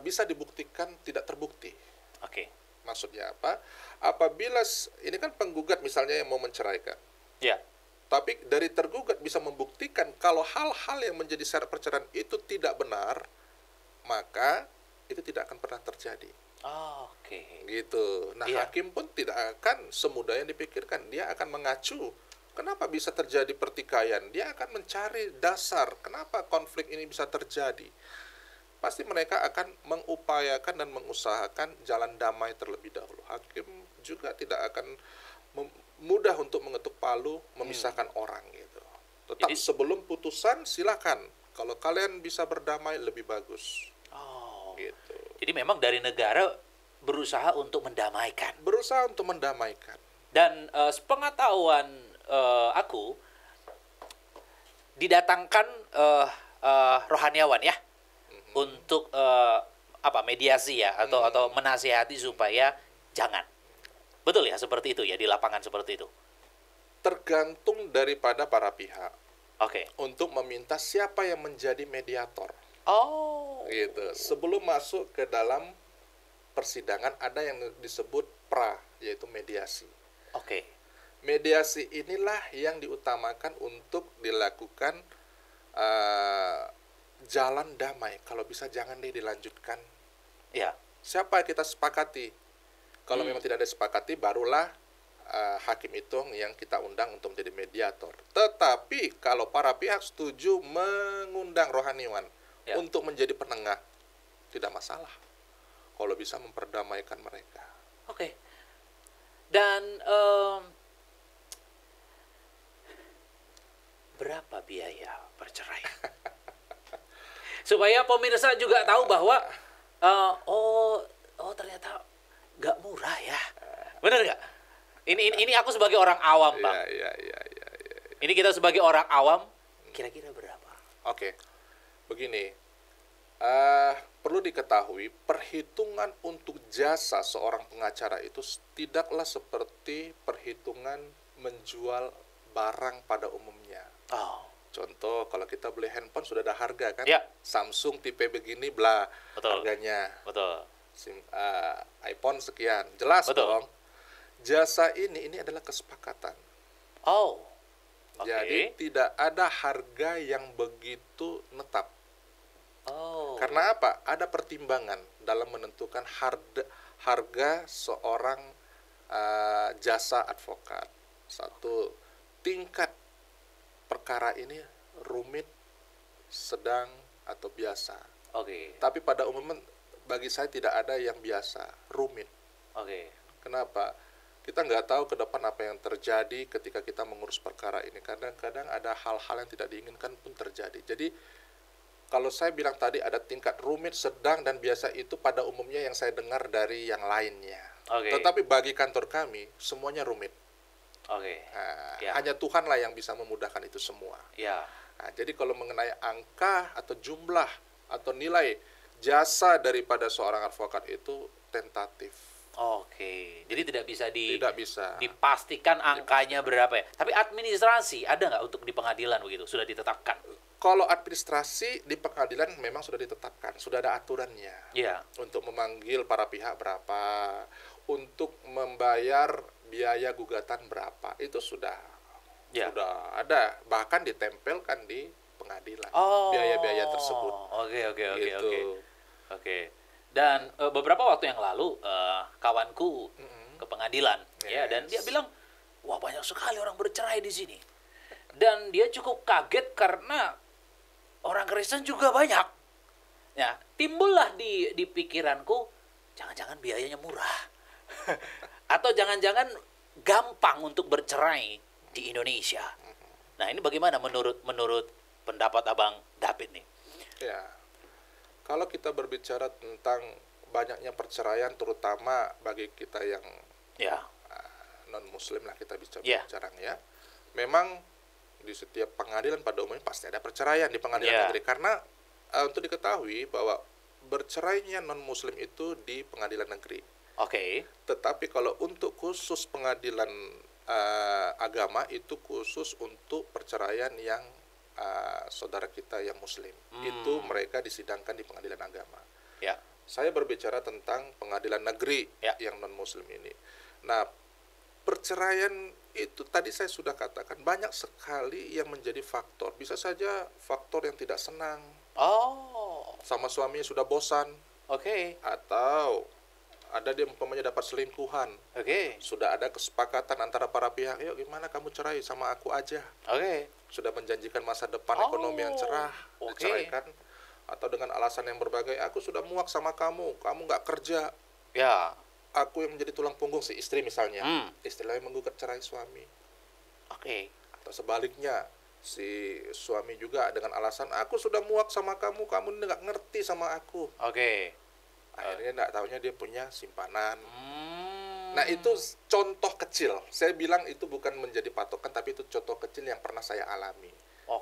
bisa dibuktikan tidak terbukti. Oke. Maksudnya apa? Apabila ini kan penggugat misalnya yang mau menceraikan, Ya. tapi dari tergugat bisa membuktikan kalau hal-hal yang menjadi syarat perceraian itu tidak benar, maka itu tidak akan pernah terjadi. Oke. Gitu. Nah, Iya. hakim pun tidak akan semudah yang dipikirkan. Dia akan mengacu. Kenapa bisa terjadi pertikaian? Dia akan mencari dasar. Kenapa konflik ini bisa terjadi? Pasti mereka akan mengupayakan dan mengusahakan jalan damai terlebih dahulu. Hakim juga tidak akan mudah untuk mengetuk palu, memisahkan orang gitu. Tetap Jadi- sebelum putusan silakan. Kalau kalian bisa berdamai lebih bagus. Oh. Gitu. Jadi memang dari negara berusaha untuk mendamaikan. Berusaha untuk mendamaikan. Dan sepengetahuan aku didatangkan rohaniawan ya untuk mediasi ya atau menasihati supaya jangan. Betul ya seperti itu ya di lapangan seperti itu. Tergantung daripada para pihak Oke. untuk meminta siapa yang menjadi mediator. Oh. Gitu. Sebelum masuk ke dalam persidangan ada yang disebut pra, yaitu mediasi. Oke. mediasi inilah yang diutamakan untuk dilakukan jalan damai. Kalau bisa jangan deh dilanjutkan. Ya. Siapa yang kita sepakati? Kalau memang tidak ada sepakati, barulah hakim itu yang kita undang untuk menjadi mediator. Tetapi kalau para pihak setuju mengundang rohaniwan untuk menjadi penengah, tidak masalah. Kalau bisa memperdamaikan mereka. Oke. Dan berapa biaya bercerai? Supaya pemirsa juga tahu bahwa ternyata nggak murah ya. Bener nggak? Ini aku sebagai orang awam, Bang. Iya. Ini kita sebagai orang awam, kira-kira berapa? Oke, begini. Perlu diketahui, perhitungan untuk jasa seorang pengacara itu tidaklah seperti perhitungan menjual barang pada umumnya. Oh. Contoh, kalau kita beli handphone sudah ada harga kan? Ya. Samsung tipe begini, bla, Betul. harganya. Betul. iPhone sekian, jelas Betul. dong. Jasa ini adalah kesepakatan. Oh. Oke. Jadi tidak ada harga yang begitu netap. Oh. Karena apa? Ada pertimbangan dalam menentukan harga seorang jasa advokat. Satu, tingkat perkara ini rumit, sedang, atau biasa. Oke. Tapi pada umumnya bagi saya tidak ada yang biasa, rumit. Oke. Kenapa? Kita nggak tahu ke depan apa yang terjadi ketika kita mengurus perkara ini. Kadang-kadang ada hal-hal yang tidak diinginkan pun terjadi. Jadi kalau saya bilang tadi ada tingkat rumit, sedang, dan biasa, itu pada umumnya yang saya dengar dari yang lainnya. Oke. Tetapi bagi kantor kami, semuanya rumit. Oke. Nah, Ya. hanya Tuhanlah yang bisa memudahkan itu semua. Ya. Nah, jadi kalau mengenai angka atau jumlah atau nilai jasa daripada seorang advokat itu tentatif. Oke. Jadi tidak bisa Tidak bisa. dipastikan angkanya berapa ya. Tapi administrasi ada nggak untuk di pengadilan begitu? Sudah ditetapkan? Kalau administrasi di pengadilan memang sudah ditetapkan, sudah ada aturannya. Iya. Untuk memanggil para pihak berapa, untuk membayar biaya gugatan berapa, itu sudah ada, bahkan ditempelkan di pengadilan biaya-biaya tersebut. Oke. Dan beberapa waktu yang lalu kawanku ke pengadilan dan dia bilang, wah banyak sekali orang bercerai di sini. Dan dia cukup kaget karena orang Kristen juga banyak. Ya, timbullah di pikiranku, jangan-jangan biayanya murah. Atau jangan-jangan gampang untuk bercerai di Indonesia. Nah, ini bagaimana menurut pendapat Abang David nih? Ya. Kalau kita berbicara tentang banyaknya perceraian, terutama bagi kita yang non-muslim lah, kita bicaranya. Memang di setiap pengadilan pada umumnya pasti ada perceraian di pengadilan negeri. Karena untuk diketahui bahwa bercerainya non-muslim itu di pengadilan negeri. Oke. Tetapi kalau untuk khusus pengadilan agama, itu khusus untuk perceraian yang saudara kita yang muslim. Itu mereka disidangkan di pengadilan agama. Ya. Saya berbicara tentang pengadilan negeri yang non-muslim ini. Nah, perceraian itu tadi saya sudah katakan banyak sekali yang menjadi faktor. Bisa saja faktor yang tidak senang. Sama suaminya sudah bosan. Oke. Atau ada dia umpamanya dapat selingkuhan. Oke. Sudah ada kesepakatan antara para pihak, yuk gimana kamu cerai sama aku aja. Oke. Sudah menjanjikan masa depan ekonomi yang cerah, diceraikan. Atau dengan alasan yang berbagai, aku sudah muak sama kamu nggak kerja. Ya. Aku yang menjadi tulang punggung si istri misalnya. Istilahnya menggugat cerai suami. Oke. Atau sebaliknya, si suami juga dengan alasan, aku sudah muak sama kamu nggak ngerti sama aku. Oke. Akhirnya nggak taunya dia punya simpanan. Nah, itu contoh kecil. Saya bilang itu bukan menjadi patokan, tapi itu contoh kecil yang pernah saya alami.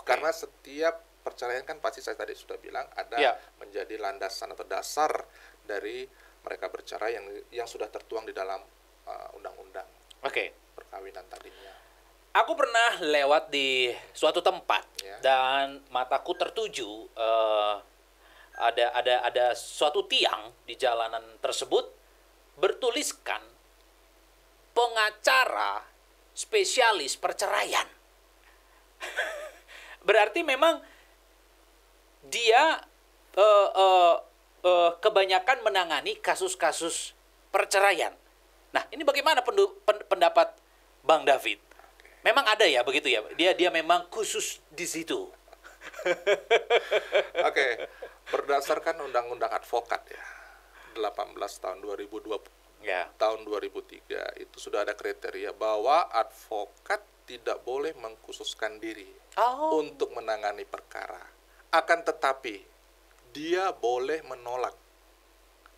Karena setiap perceraian kan pasti saya tadi sudah bilang ada menjadi landasan atau dasar dari mereka bercerai yang sudah tertuang di dalam undang-undang perkawinan tadinya. Aku pernah lewat di suatu tempat dan mataku tertuju ada suatu tiang di jalanan tersebut bertuliskan pengacara spesialis perceraian. Berarti memang dia kebanyakan menangani kasus-kasus perceraian. Nah, ini bagaimana pendapat Bang David? Memang ada ya begitu ya? Dia memang khusus di situ. Oke, berdasarkan Undang-Undang Advokat ya, 18 tahun 2020, Ya. tahun 2003 itu sudah ada kriteria bahwa advokat tidak boleh mengkhususkan diri Oh. untuk menangani perkara. Akan tetapi dia boleh menolak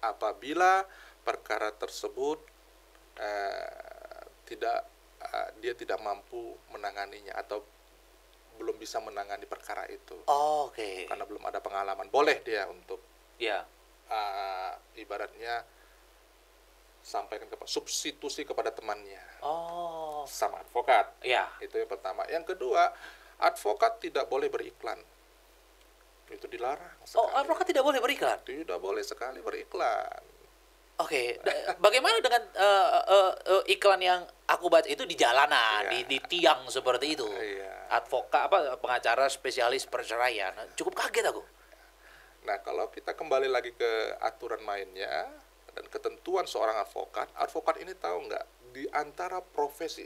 apabila perkara tersebut dia tidak mampu menanganinya atau belum bisa menangani perkara itu Oke. karena belum ada pengalaman. Boleh dia untuk Ya. ibaratnya sampaikan substitusi kepada temannya Oh. sama advokat. Ya. Itu yang pertama. Yang kedua, advokat tidak boleh beriklan. Itu dilarang Oh, sekali. advokat tidak boleh beriklan. Tidak boleh sekali beriklan. Oke, bagaimana dengan iklan yang aku baca itu di jalanan, Iya. di tiang seperti itu? Iya. Advokat pengacara spesialis perceraian. Cukup kaget aku. Nah, kalau kita kembali lagi ke aturan mainnya dan ketentuan seorang advokat ini tahu nggak di antara profesi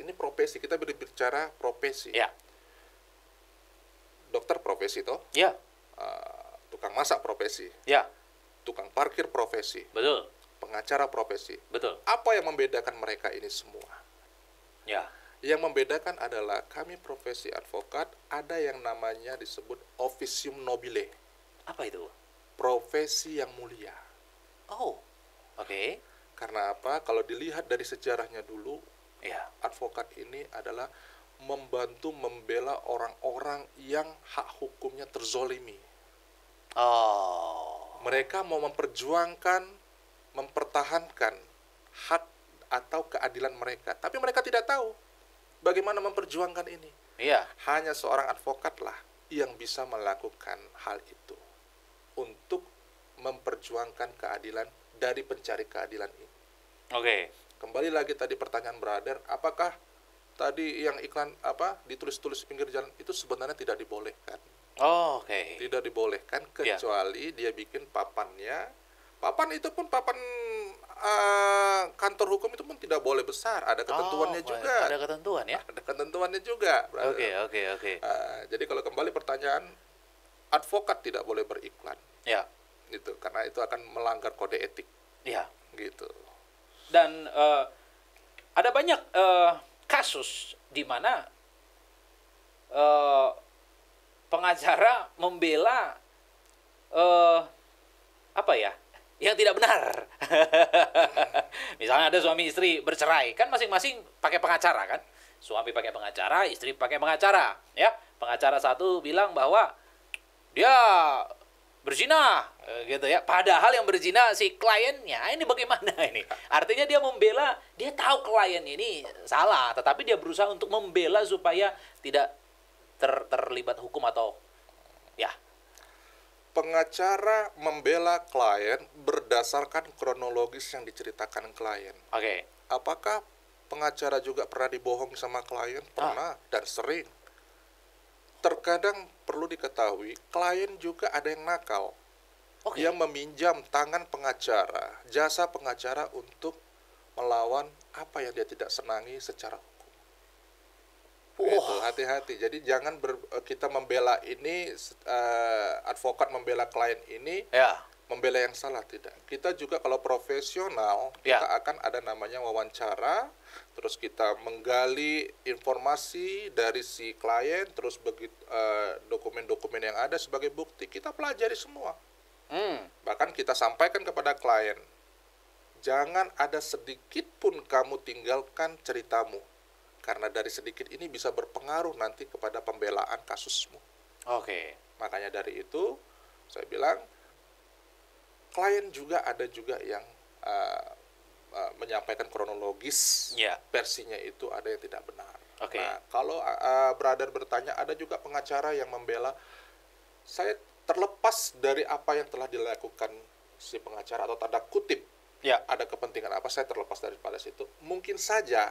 kita berbicara profesi. Ya. Dokter profesi toh, Ya. tukang masak profesi, Ya. tukang parkir profesi, Betul. pengacara profesi. Betul. Apa yang membedakan mereka ini semua? Ya. Yang membedakan adalah kami profesi advokat ada yang namanya disebut officium nobile, Apa itu? profesi yang mulia. Oh. Oke. Karena apa? Kalau dilihat dari sejarahnya dulu, Ya. advokat ini adalah membantu membela orang-orang yang hak hukumnya terzolimi. Oh. Mereka mau mempertahankan hak atau keadilan mereka, tapi mereka tidak tahu bagaimana memperjuangkan ini. Iya. Hanya seorang advokatlah yang bisa melakukan hal itu untuk memperjuangkan keadilan dari pencari keadilan ini. Oke. Kembali lagi tadi pertanyaan brother, apakah tadi yang iklan ditulis-tulis di pinggir jalan itu sebenarnya tidak dibolehkan. Oh, oke. Tidak dibolehkan kecuali dia bikin papannya. Papan itu pun kantor hukum itu pun tidak boleh besar, ada ketentuannya juga. Ada ketentuan ya? Ada ketentuannya juga, brother. Oke. Jadi kalau kembali pertanyaan, advokat tidak boleh beriklan, Ya. gitu, karena itu akan melanggar kode etik, Ya. gitu. Dan ada banyak kasus di mana pengacara membela yang tidak benar. Misalnya ada suami istri bercerai, kan masing-masing pakai pengacara kan? Suami pakai pengacara, istri pakai pengacara, ya. Pengacara satu bilang bahwa dia berzina, gitu ya. Padahal yang berzina si kliennya. Ini bagaimana ini? Artinya dia membela, dia tahu klien ini salah, tetapi dia berusaha untuk membela supaya tidak terlibat hukum atau ya. Pengacara membela klien berdasarkan kronologis yang diceritakan klien. Oke. Apakah pengacara juga pernah dibohong sama klien? Pernah, dan sering. Terkadang perlu diketahui, klien juga ada yang nakal. Oke. Dia meminjam tangan pengacara, jasa pengacara untuk melawan apa yang dia tidak senangi secara hukum. Itu hati-hati. Jadi jangan kita membela ini, advokat membela klien ini, Ya. membela yang salah, tidak. Kita juga kalau profesional, kita akan ada namanya wawancara, terus kita menggali informasi dari si klien, terus dokumen-dokumen yang ada sebagai bukti, kita pelajari semua. Bahkan kita sampaikan kepada klien, jangan ada sedikit pun kamu tinggalkan ceritamu, karena dari sedikit ini bisa berpengaruh nanti kepada pembelaan kasusmu. Oke. Makanya dari itu, saya bilang, klien juga ada juga yang menyampaikan kronologis, Ya. versinya itu ada yang tidak benar. Oke. Nah, kalau brother bertanya, ada juga pengacara yang membela, saya terlepas dari apa yang telah dilakukan si pengacara atau tanda kutip, Ya. ada kepentingan apa, saya terlepas daripada situ. Mungkin saja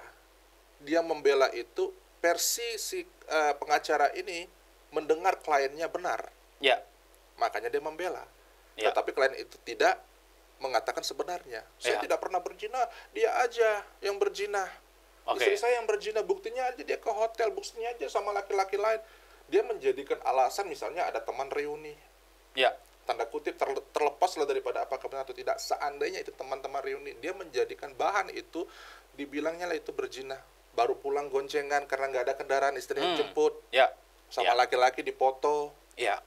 dia membela itu versi si pengacara ini mendengar kliennya benar, Ya. makanya dia membela. Ya. Tetapi klien itu tidak mengatakan sebenarnya. Saya Ya. tidak pernah berzina, dia aja yang berzina. Oke. Istri saya yang berzina, buktinya aja dia ke hotel, buktinya aja sama laki-laki lain. Dia menjadikan alasan misalnya ada teman reuni. Ya. Tanda kutip terlepaslah daripada apakah benar atau tidak. Seandainya itu teman-teman reuni, dia menjadikan bahan itu, dibilangnya lah itu berzina. Baru pulang goncengan karena nggak ada kendaraan, istrinya jemput. Ya. Sama laki-laki dipoto. Ya.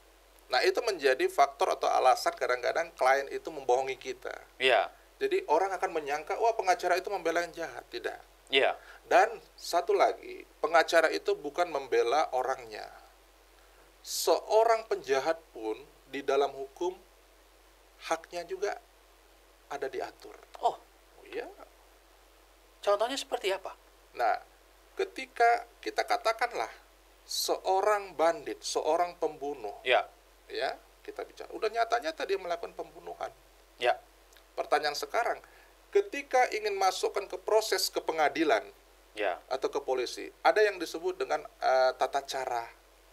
Nah, itu menjadi faktor atau alasan kadang-kadang klien itu membohongi kita. Ya. Jadi orang akan menyangka, wah pengacara itu membela yang jahat. Tidak. Ya. Dan satu lagi, pengacara itu bukan membela orangnya. Seorang penjahat pun di dalam hukum, haknya juga ada diatur. Oh, Ya. contohnya seperti apa? Nah, ketika kita katakanlah seorang bandit, seorang pembunuh, Ya. ya, kita bicara, udah nyata-nyata dia melakukan pembunuhan. Ya. Pertanyaan sekarang, ketika ingin masukkan ke proses ke pengadilan Ya. atau ke polisi, ada yang disebut dengan tata cara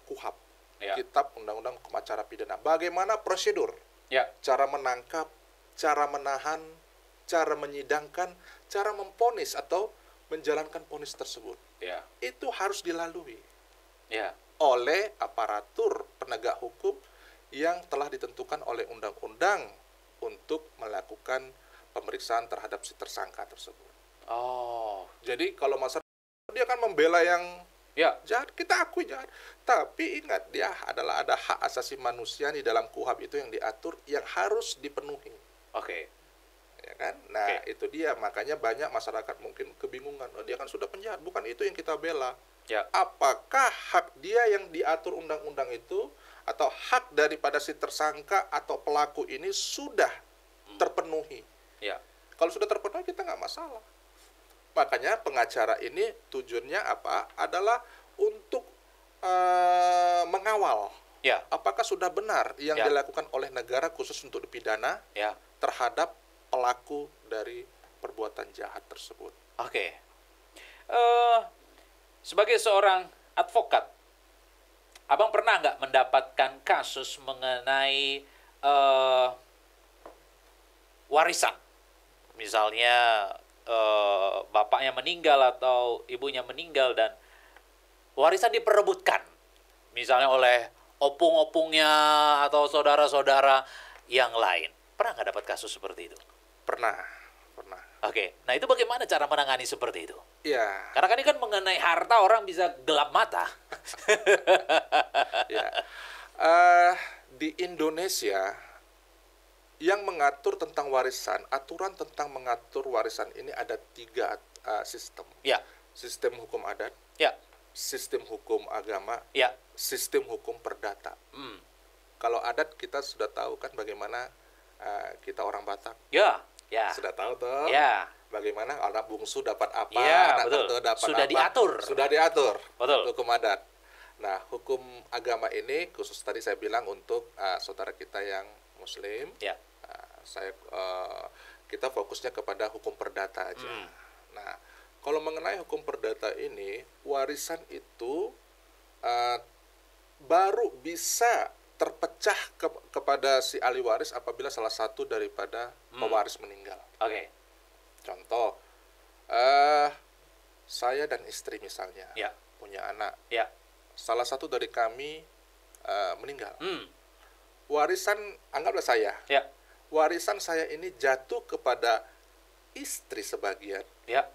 KUHAP, Ya. Kitab Undang-Undang Hukum Acara Pidana. Bagaimana prosedur, Ya. cara menangkap, cara menahan, cara menyidangkan, cara memponis atau menjalankan ponis tersebut. Ya. Itu harus dilalui Ya. oleh aparatur penegak hukum yang telah ditentukan oleh undang-undang untuk melakukan pemeriksaan terhadap si tersangka tersebut. Oh. Jadi kalau masalah dia kan membela yang Ya. jahat, kita akui jahat. Tapi ingat, dia adalah ada hak asasi manusia di dalam KUHAP itu yang diatur, yang harus dipenuhi. Oke. Ya kan? Nah, itu dia. Makanya banyak masyarakat mungkin kebingungan. Oh, dia kan sudah penjahat, bukan itu yang kita bela. Ya. Apakah hak dia yang diatur undang-undang itu, atau hak daripada si tersangka atau pelaku ini sudah terpenuhi? Ya. Kalau sudah terpenuhi, kita nggak masalah. Makanya pengacara ini tujuannya apa? Adalah untuk mengawal. Ya. Apakah sudah benar yang Ya. dilakukan oleh negara khusus untuk dipidana Ya. terhadap pelaku dari perbuatan jahat tersebut. Oke. Sebagai seorang advokat, Abang pernah nggak mendapatkan kasus mengenai warisan? Misalnya bapaknya meninggal atau ibunya meninggal dan warisan diperebutkan. Misalnya oleh opung-opungnya atau saudara-saudara yang lain. Pernah nggak dapat kasus seperti itu? Pernah. Oke, nah itu bagaimana cara menangani seperti itu? Ya, Karena kan ini kan mengenai harta orang bisa gelap mata. ya. Di Indonesia yang mengatur tentang warisan, aturan tentang mengatur warisan ini ada 3 sistem. Ya, Sistem hukum adat, ya, sistem hukum agama, ya. sistem hukum perdata. Kalau adat kita sudah tahu kan bagaimana kita orang Batak. Ya, ya. Sudah tahu tuh. Ya, Bagaimana anak bungsu dapat apa, Ya, anak betul. tertua dapat Sudah apa. diatur. Sudah diatur. Betul. Hukum adat. Nah, hukum agama ini khusus tadi saya bilang untuk saudara kita yang Muslim. ya, Kita fokusnya kepada hukum perdata aja. Nah, kalau mengenai hukum perdata ini, warisan itu baru bisa terpecah kepada si ahli waris apabila salah satu daripada pewaris meninggal. oke. Contoh, saya dan istri misalnya Ya, punya anak. ya. Salah satu dari kami meninggal. Hmm, Warisan, anggaplah saya. ya, Warisan saya ini jatuh kepada istri sebagian, ya.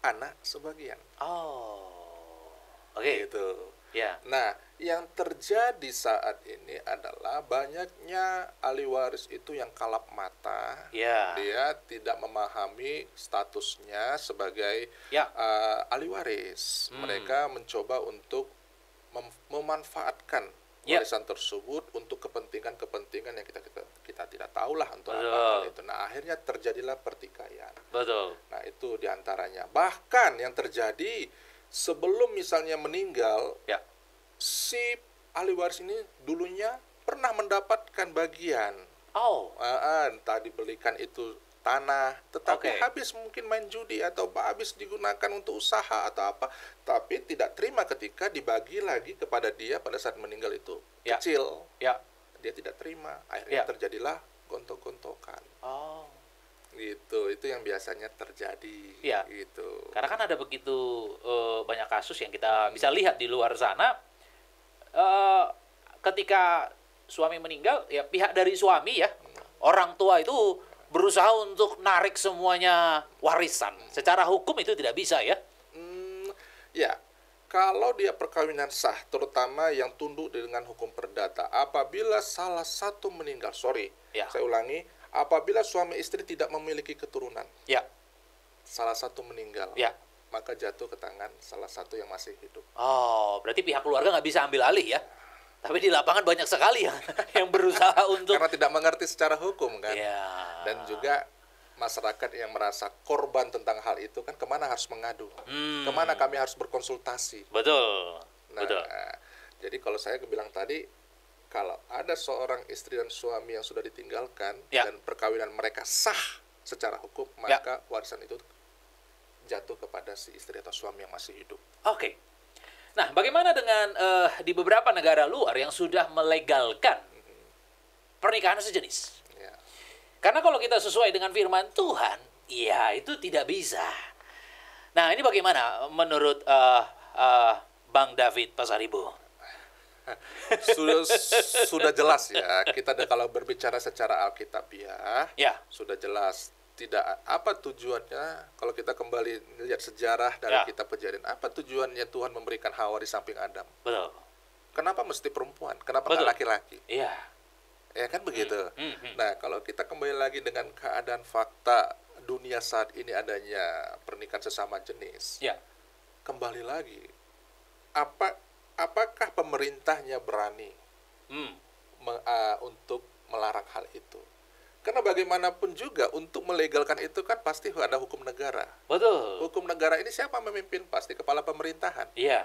anak sebagian. Oh, oke. Gitu. Ya, Nah, yang terjadi saat ini adalah banyaknya ahli waris itu yang kalap mata. ya, Dia tidak memahami statusnya sebagai ya. ahli waris. Mereka mencoba untuk memanfaatkan Ya. warisan tersebut untuk kepentingan-kepentingan yang kita tidak tahulah untuk Betul. apa hal itu. Nah, akhirnya terjadilah pertikaian. Betul. Nah, itu diantaranya. Bahkan yang terjadi sebelum misalnya meninggal, Ya, si ahli waris ini dulunya pernah mendapatkan bagian. oh, Entah dibelikan itu tanah, tetapi Oke. habis mungkin main judi atau habis digunakan untuk usaha atau apa, tapi tidak terima ketika dibagi lagi kepada dia pada saat meninggal itu Ya. kecil. Ya. Dia tidak terima, akhirnya Ya. terjadilah gontok-gontokan. Oh. Gitu, itu yang biasanya terjadi. Iya. Gitu. Karena kan ada begitu banyak kasus yang kita bisa lihat di luar sana. eh, Ketika suami meninggal, ya pihak dari suami ya, orang tua itu berusaha untuk narik semuanya warisan. Secara hukum itu tidak bisa ya. Hmm, ya, kalau dia perkawinan sah, terutama yang tunduk dengan hukum perdata, apabila salah satu meninggal, Ya. saya ulangi, apabila suami istri tidak memiliki keturunan, Ya. salah satu meninggal, Ya. maka jatuh ke tangan salah satu yang masih hidup. Oh, berarti pihak keluarga nggak bisa ambil alih ya. Tapi di lapangan banyak sekali yang berusaha untuk. Karena tidak mengerti secara hukum kan. Ya. Dan juga masyarakat yang merasa korban tentang hal itu kan kemana harus mengadu, kemana kami harus berkonsultasi. Betul. Nah, Betul. jadi kalau saya bilang tadi, kalau ada seorang istri dan suami yang sudah ditinggalkan Ya. dan perkawinan mereka sah secara hukum, Ya. maka warisan itu jatuh kepada si istri atau suami yang masih hidup. Oke. Nah, bagaimana dengan di beberapa negara luar yang sudah melegalkan pernikahan sejenis? Ya. Karena kalau kita sesuai dengan firman Tuhan, ya itu tidak bisa. Nah, ini bagaimana menurut Bang David Pasaribu? Sudah jelas ya, kita kalau berbicara secara alkitabiah, Ya. sudah jelas. Tidak apa tujuannya kalau kita kembali lihat sejarah dari Ya. kitab Kejadian, apa tujuannya Tuhan memberikan Hawa di samping Adam? Betul. Kenapa mesti perempuan? Kenapa Betul. nggak laki-laki? Iya. Ya kan begitu. Hmm. Nah, kalau kita kembali lagi dengan keadaan fakta dunia saat ini adanya pernikahan sesama jenis, Ya. kembali lagi, apakah pemerintahnya berani Hmm. untuk melarang hal itu? Karena bagaimanapun juga untuk melegalkan itu kan pasti ada hukum negara. Betul. Hukum negara ini siapa memimpin? Pasti kepala pemerintahan. Iya.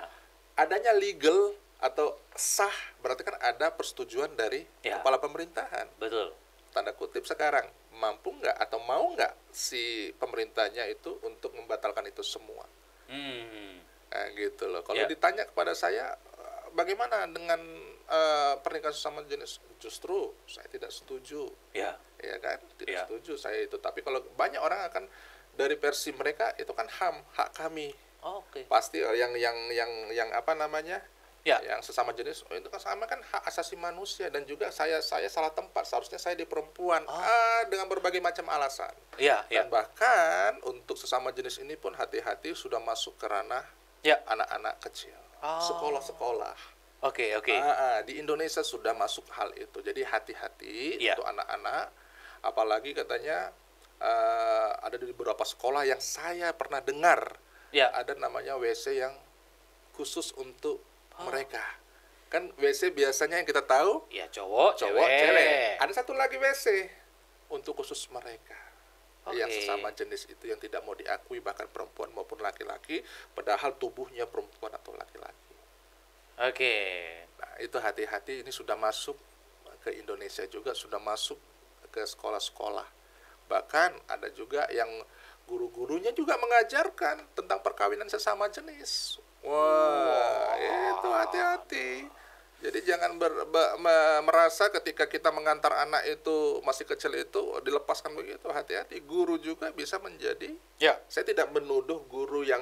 Adanya legal atau sah berarti kan ada persetujuan dari Ya. kepala pemerintahan. Betul. Tanda kutip sekarang, mampu nggak atau mau nggak si pemerintahnya itu untuk membatalkan itu semua? Hmm. Nah, gitu loh. Kalau Ya. ditanya kepada saya, bagaimana dengan pernikahan sesama jenis? Justru saya tidak setuju. Ya. Ya kan, tidak Ya. setuju saya itu. Tapi kalau banyak orang akan dari versi mereka itu kan hak kami. Oke. Pasti yang apa namanya? Ya. Yang sesama jenis, itu kan sama kan hak asasi manusia, dan juga saya salah tempat, seharusnya saya di perempuan. Dengan berbagai macam alasan. Iya. Ya. Dan bahkan untuk sesama jenis ini pun hati-hati sudah masuk ke ranah Ya. anak-anak kecil. Oh. Sekolah-sekolah. Oke. Di Indonesia sudah masuk hal itu. Jadi hati-hati Ya. untuk anak-anak. Apalagi katanya ada di beberapa sekolah yang saya pernah dengar, Ya. ada namanya WC yang khusus untuk mereka. Kan WC biasanya yang kita tahu Ya, cowok, cowok, cewek. Ada satu lagi WC untuk khusus mereka. Oke. Yang sesama jenis itu yang tidak mau diakui, bahkan perempuan maupun laki-laki, padahal tubuhnya perempuan atau laki-laki. Oke. Nah, itu hati-hati, ini sudah masuk ke Indonesia juga, sudah masuk ke sekolah-sekolah. Bahkan ada juga yang guru-gurunya juga mengajarkan tentang perkawinan sesama jenis. Wah, itu hati-hati. Jadi jangan merasa ketika kita mengantar anak itu masih kecil itu dilepaskan begitu. Hati-hati, guru juga bisa menjadi. Ya. Saya tidak menuduh guru yang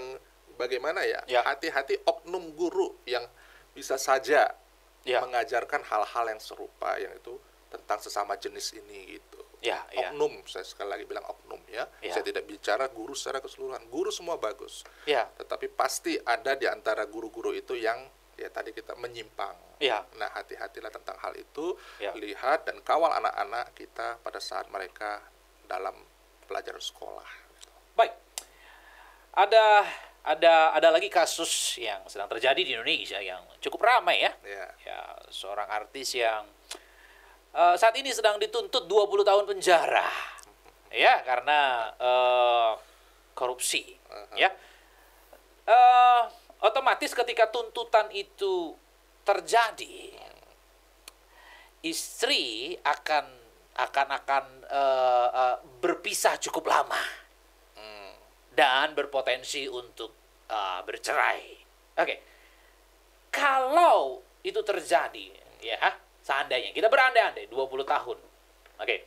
bagaimana ya. Ya. Hati-hati oknum guru yang bisa saja Ya. mengajarkan hal-hal yang serupa, yang itu tentang sesama jenis ini gitu. Ya. Ya. Oknum, saya sekali lagi bilang oknum ya. Ya. Saya tidak bicara guru secara keseluruhan. Guru semua bagus. Ya. Tetapi pasti ada di antara guru-guru itu yang ya tadi kita menyimpang. Ya. Nah, hati-hatilah tentang hal itu. Ya. Lihat dan kawal anak-anak kita pada saat mereka dalam pelajaran sekolah. Baik. Ada lagi kasus yang sedang terjadi di Indonesia yang cukup ramai ya. Ya. Ya, seorang artis yang saat ini sedang dituntut 20 tahun penjara. Ya, karena korupsi, ya. Otomatis ketika tuntutan itu terjadi, istri akan akan berpisah cukup lama Hmm. dan berpotensi untuk bercerai. Oke. Kalau itu terjadi, ya, seandainya kita berandai-andai 20 tahun. Oke.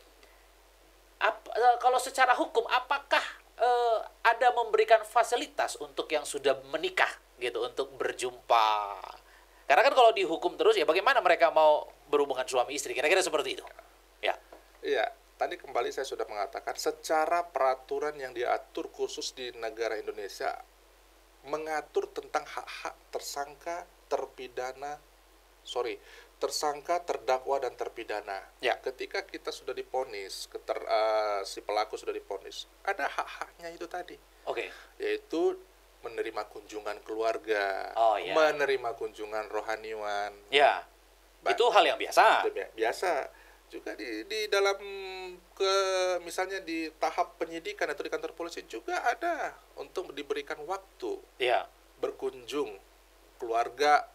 Kalau secara hukum apakah ada memberikan fasilitas untuk yang sudah menikah gitu untuk berjumpa? Karena kan kalau dihukum terus ya bagaimana mereka mau berhubungan suami istri? Kira-kira seperti itu. Ya. Iya, tadi kembali saya sudah mengatakan secara peraturan yang diatur khusus di negara Indonesia mengatur tentang hak-hak tersangka, tersangka, terdakwa dan terpidana. Ya. Ketika kita sudah diponis, si pelaku sudah diponis, ada hak-haknya itu tadi, Oke. yaitu menerima kunjungan keluarga, Oh, ya. menerima kunjungan rohaniwan. Ya. Itu hal yang biasa. Biasa juga di dalam misalnya di tahap penyidikan atau di kantor polisi juga ada untuk diberikan waktu Ya. berkunjung keluarga,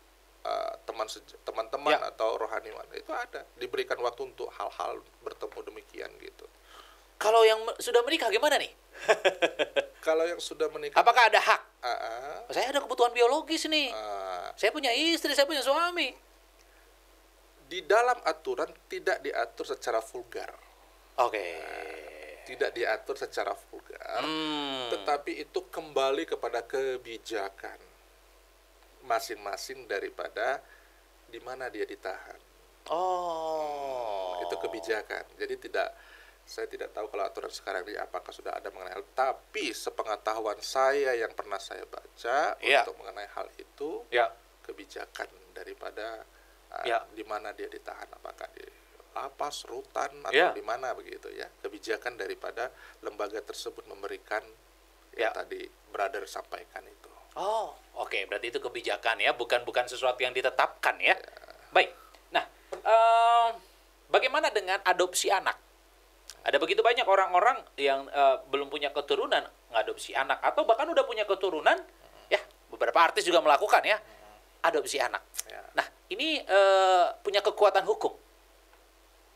teman-teman Ya. atau rohaniwan, itu ada diberikan waktu untuk hal-hal bertemu demikian gitu. Kalau yang sudah menikah gimana nih? Kalau yang sudah menikah, Apakah ada hak? ah, Saya ada kebutuhan biologis nih. ah, Saya punya istri, saya punya suami. di dalam aturan tidak diatur secara vulgar, Oke. tidak diatur secara vulgar. Hmm. Tetapi itu kembali kepada kebijakan masing-masing daripada di mana dia ditahan. Oh. Itu kebijakan. Jadi saya tidak tahu kalau aturan sekarang ini apakah sudah ada mengenai hal. Tapi sepengetahuan saya yang pernah saya baca Ya. untuk mengenai hal itu, Ya. kebijakan daripada Ya. di mana dia ditahan, apakah di lapas, rutan, atau Ya. di mana begitu ya. Kebijakan daripada lembaga tersebut memberikan Ya. yang tadi brother sampaikan itu. Oh, oke. Berarti itu kebijakan ya, bukan sesuatu yang ditetapkan ya. Baik. Nah, bagaimana dengan adopsi anak? Ada begitu banyak orang-orang yang belum punya keturunan ngadopsi anak, atau bahkan udah punya keturunan, ya beberapa artis juga melakukan ya, adopsi anak. Ya. Nah, ini punya kekuatan hukum.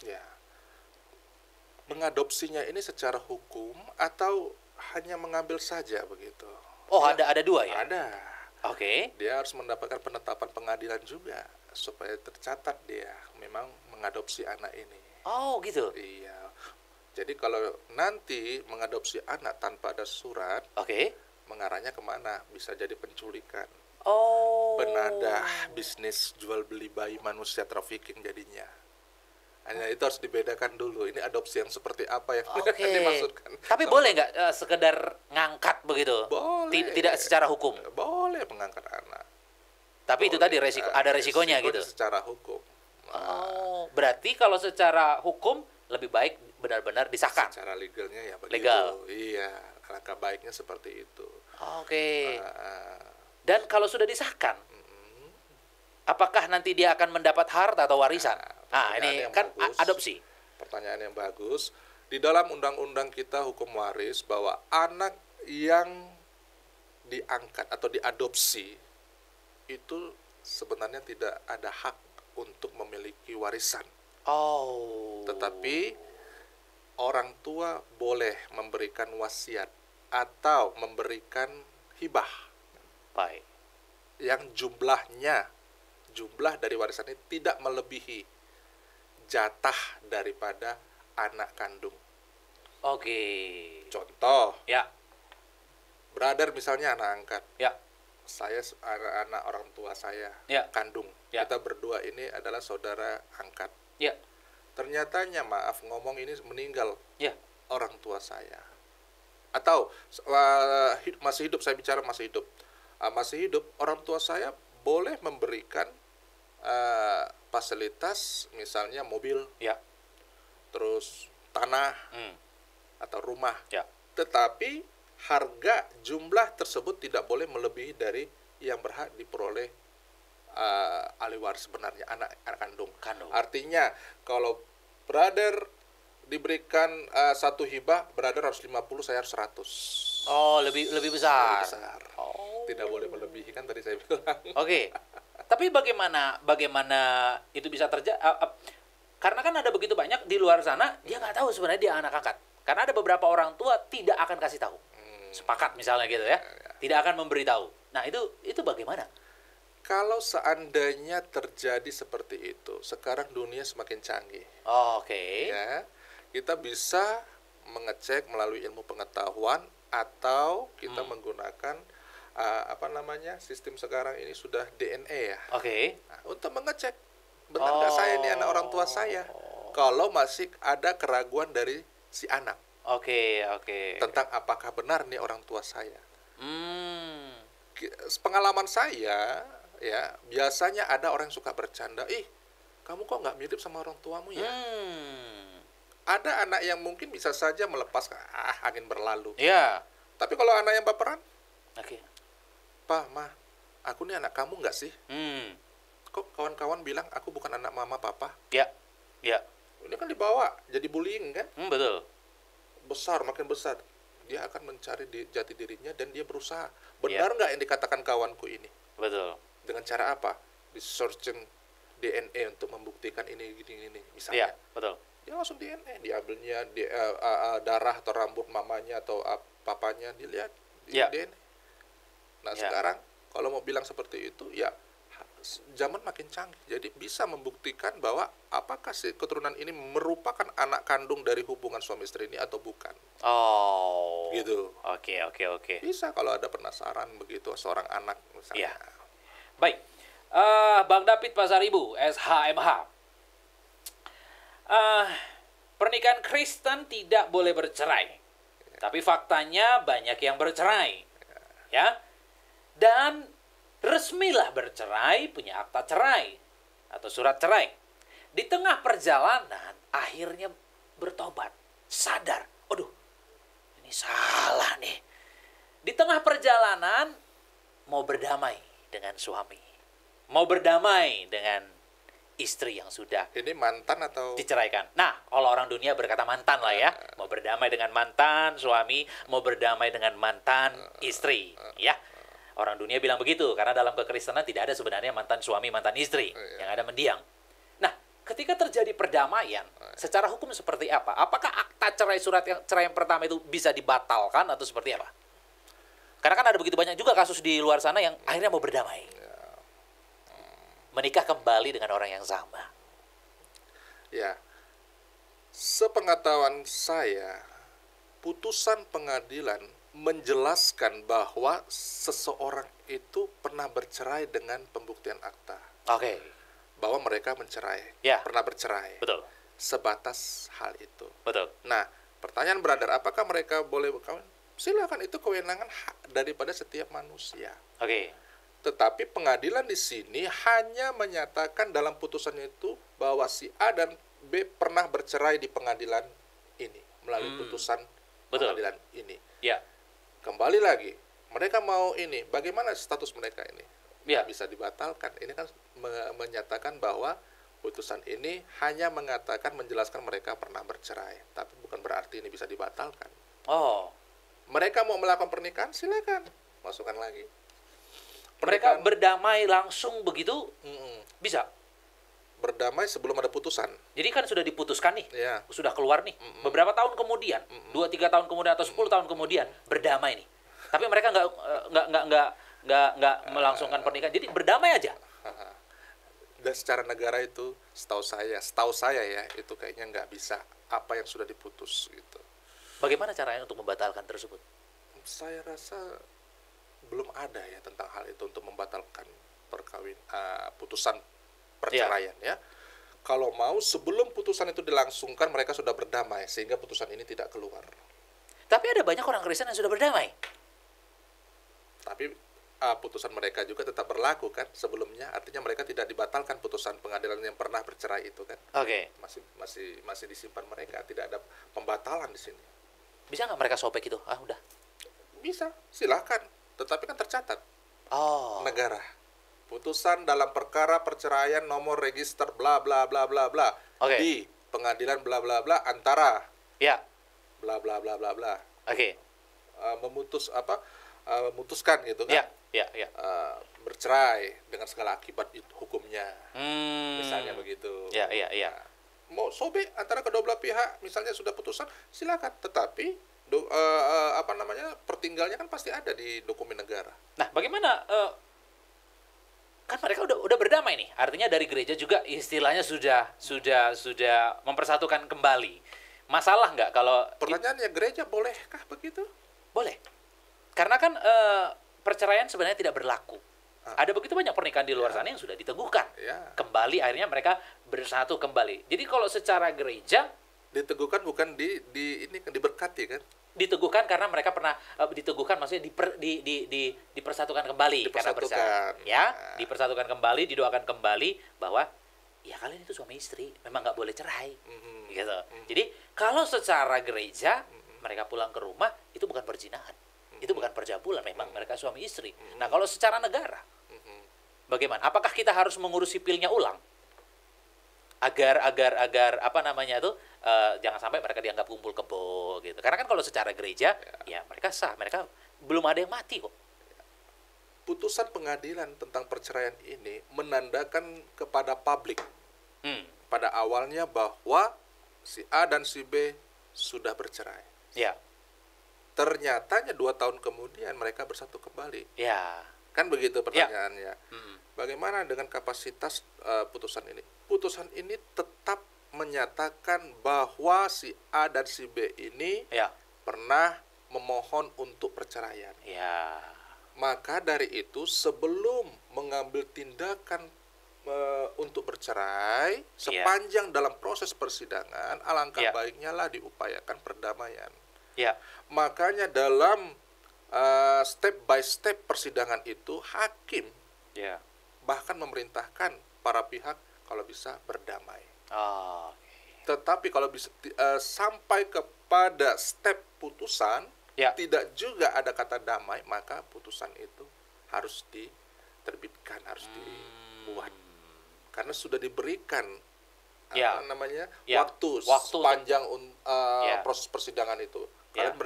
Ya. Mengadopsinya ini secara hukum atau hanya mengambil saja begitu? Oh, Ya, ada dua ya? Ada. Oke. Dia harus mendapatkan penetapan pengadilan juga supaya tercatat dia memang mengadopsi anak ini. Oh, gitu. Iya. Jadi kalau nanti mengadopsi anak tanpa ada surat, Oke. mengarahnya kemana? Bisa jadi penculikan, Oh. penadah, bisnis jual beli bayi manusia, trafficking jadinya. Hanya itu harus dibedakan dulu. Ini adopsi yang seperti apa yang Oke. dimaksudkan. Tapi boleh nggak sekedar ngangkat begitu? Boleh. Tidak secara hukum. Boleh mengangkat anak. Tapi itu Boleh. tadi ada resikonya gitu. Secara hukum. Oh, berarti kalau secara hukum lebih baik benar-benar disahkan. Secara legalnya ya begitu. Legal. Iya, alangkah baiknya seperti itu. Oke. Ah, Dan kalau sudah disahkan, apakah nanti dia akan mendapat harta atau warisan? Nah, pertanyaan ini yang kan bagus. adopsi. Pertanyaan yang bagus. Di dalam undang-undang kita hukum waris bahwa anak yang diangkat atau diadopsi itu sebenarnya tidak ada hak untuk memiliki warisan. Oh. Tetapi orang tua boleh memberikan wasiat atau memberikan hibah Baik. yang jumlah dari warisan ini tidak melebihi jatah daripada anak kandung. Oke. Contoh, Ya. brother misalnya anak angkat, Ya. saya anak orang tua saya Ya. kandung. Ya. Kita berdua ini adalah saudara angkat. Ya. Ternyatanya maaf ngomong ini meninggal Ya. orang tua saya. Atau masih hidup, saya bicara masih hidup. Masih hidup, orang tua saya boleh memberikan fasilitas misalnya mobil, Ya. terus tanah Hmm. atau rumah. Ya. Tetapi harga jumlah tersebut tidak boleh melebihi dari yang berhak diperoleh ahli waris sebenarnya anak kandung. Artinya kalau brother diberikan satu hibah, brother harus 50, saya harus 100. Oh, lebih besar. Lebih besar. Oh. Tidak boleh melebihi, kan tadi saya bilang. Oke. Tapi bagaimana itu bisa terjadi? Karena kan ada begitu banyak di luar sana, dia nggak tahu sebenarnya dia anak angkat. Karena ada beberapa orang tua tidak akan kasih tahu. Sepakat misalnya gitu ya. Tidak akan memberitahu. Nah, itu bagaimana? Kalau seandainya terjadi seperti itu, sekarang dunia semakin canggih. Oke. Ya, kita bisa mengecek melalui ilmu pengetahuan atau kita menggunakan sistem sekarang ini sudah DNA ya. Oke. Nah, untuk mengecek benar nggak saya ini anak orang tua saya. Kalau masih ada keraguan dari si anak Oke. tentang apakah benar nih orang tua saya. Hmm. Pengalaman saya ya, biasanya ada orang yang suka bercanda, ih kamu kok nggak mirip sama orang tuamu ya. Ada anak yang mungkin bisa saja melepas angin berlalu. Ya. Tapi kalau anak yang baperan, Oke. Pak, Ma, aku nih anak kamu nggak sih? Hmm. Kok kawan-kawan bilang aku bukan anak mama papa? Ya. Ya. Ini kan dibawa jadi bullying kan? Betul. Besar, makin besar. Dia akan mencari jati dirinya dan dia berusaha. Benar nggak yang dikatakan kawanku ini? Betul. Dengan cara apa? Di searching DNA untuk membuktikan ini misalnya. Iya, betul. Dia langsung DNA, diambilnya darah atau rambut mamanya atau papanya, dilihat di Ya. DNA. Nah, Ya. sekarang kalau mau bilang seperti itu, ya zaman makin canggih. Jadi bisa membuktikan bahwa apakah si keturunan ini merupakan anak kandung dari hubungan suami istri ini atau bukan. Oh. Gitu. Oke. Bisa kalau ada penasaran begitu seorang anak misalnya. Iya. Baik. Bang David Pasaribu, SHMH. Pernikahan Kristen tidak boleh bercerai. Tapi faktanya banyak yang bercerai. Ya. Dan resmilah bercerai, punya akta cerai atau surat cerai. Di tengah perjalanan akhirnya bertobat, sadar, aduh, ini salah nih. Di tengah perjalanan mau berdamai dengan suami, mau berdamai dengan istri yang sudah Ini mantan atau diceraikan. Nah, kalau orang dunia berkata mantan lah ya, mau berdamai dengan mantan suami, mau berdamai dengan mantan istri, ya. Orang dunia bilang begitu, karena dalam kekristenan tidak ada sebenarnya mantan suami, mantan istri. Yang ada mendiang. Nah, ketika terjadi perdamaian, secara hukum seperti apa? Apakah akta cerai, surat cerai yang pertama itu bisa dibatalkan atau seperti apa? Karena kan ada begitu banyak juga kasus di luar sana yang akhirnya mau berdamai. Menikah kembali dengan orang yang sama. ya, sepengetahuan saya, putusan pengadilan menjelaskan bahwa seseorang itu pernah bercerai dengan pembuktian akta. Oke. Bahwa mereka mencerai, Ya. pernah bercerai. Betul. Sebatas hal itu. Betul. Nah, pertanyaan brother, apakah mereka boleh berkawin? Silakan, itu kewenangan hak daripada setiap manusia. Oke. Tetapi pengadilan di sini hanya menyatakan dalam putusannya itu bahwa si A dan B pernah bercerai di pengadilan ini melalui putusan Betul. pengadilan ini. Ya. Kembali lagi, mereka mau ini, bagaimana status mereka ini? Ya. Bisa dibatalkan. Ini kan menyatakan bahwa putusan ini hanya mengatakan, menjelaskan mereka pernah bercerai, tapi bukan berarti ini bisa dibatalkan. Oh. Mereka mau melakukan pernikahan, silakan, masukkan lagi. Mereka berdamai langsung begitu bisa. Berdamai sebelum ada putusan. Jadi kan sudah diputuskan nih, Ya. sudah keluar nih. Beberapa tahun kemudian, 2-3 tahun kemudian atau 10 tahun kemudian berdamai nih. Tapi mereka nggak melangsungkan pernikahan. Jadi berdamai aja. Dan secara negara itu, setahu saya ya, itu kayaknya nggak bisa apa yang sudah diputus gitu. Bagaimana caranya untuk membatalkan tersebut? Saya rasa belum ada ya tentang hal itu untuk membatalkan putusan perceraian ya. Kalau mau sebelum putusan itu dilangsungkan mereka sudah berdamai sehingga putusan ini tidak keluar. Tapi ada banyak orang Kristen yang sudah berdamai. Tapi putusan mereka juga tetap berlaku kan sebelumnya, artinya mereka tidak dibatalkan putusan pengadilan yang pernah bercerai itu kan. Oke. Masih disimpan mereka, tidak ada pembatalan di sini. Bisa nggak mereka sobek itu? Ah, udah. Bisa, silakan. Tetapi kan tercatat Oh. negara. Putusan dalam perkara perceraian nomor register bla bla bla bla bla Oke. di pengadilan bla bla bla antara Ya. bla bla bla bla bla Oke. memutuskan gitu kan. Ya. Bercerai dengan segala akibat hukumnya. Hmm. Misalnya begitu. Ya. Nah, mau sobek antara kedua belah pihak, misalnya sudah putusan, silakan. Tetapi pertinggalnya kan pasti ada di dokumen negara. Nah, bagaimana kan mereka udah berdamai nih. Artinya dari gereja juga istilahnya sudah mempersatukan kembali. Masalah nggak kalau Pertanyaannya, gereja bolehkah begitu? boleh? Karena kan perceraian sebenarnya tidak berlaku. Ada begitu banyak pernikahan di luar sana yang sudah diteguhkan. Ya. Kembali akhirnya mereka bersatu kembali. Jadi kalau secara gereja Diteguhkan bukan ini kan diberkati kan? diteguhkan karena mereka pernah diteguhkan, maksudnya dipersatukan kembali karena Dipersatukan. ya, dipersatukan kembali, didoakan kembali bahwa ya kalian itu suami istri, memang nggak boleh cerai, gitu. Jadi kalau secara gereja mereka pulang ke rumah itu bukan perzinahan, itu bukan perjabulan, memang mereka suami istri. Nah kalau secara negara bagaimana? Apakah kita harus mengurus sipilnya ulang agar apa namanya itu jangan sampai mereka dianggap kumpul kebo gitu. Karena kan kalau secara gereja ya mereka sah, mereka belum ada yang mati kok. Putusan pengadilan tentang perceraian ini menandakan kepada publik pada awalnya bahwa si A dan si B sudah bercerai. Ya, Ternyatanya 2 tahun kemudian mereka bersatu kembali. ya, Kan begitu pertanyaannya. Mm. Bagaimana dengan kapasitas putusan ini? Putusan ini tetap menyatakan bahwa si A dan si B ini ya, pernah memohon untuk perceraian. ya, Maka dari itu sebelum mengambil tindakan untuk bercerai, sepanjang dalam proses persidangan, alangkah Ya. baiknya lah diupayakan perdamaian. ya, Makanya dalam step by step persidangan itu, hakim ya. bahkan memerintahkan para pihak kalau bisa berdamai. Oh, Tetapi kalau bisa sampai kepada step putusan, ya, tidak juga ada kata damai, maka putusan itu harus diterbitkan, harus dibuat. Karena sudah diberikan Ya. Ya. waktu Waktu sepanjang Ya. proses persidangan itu. Ya. Kalian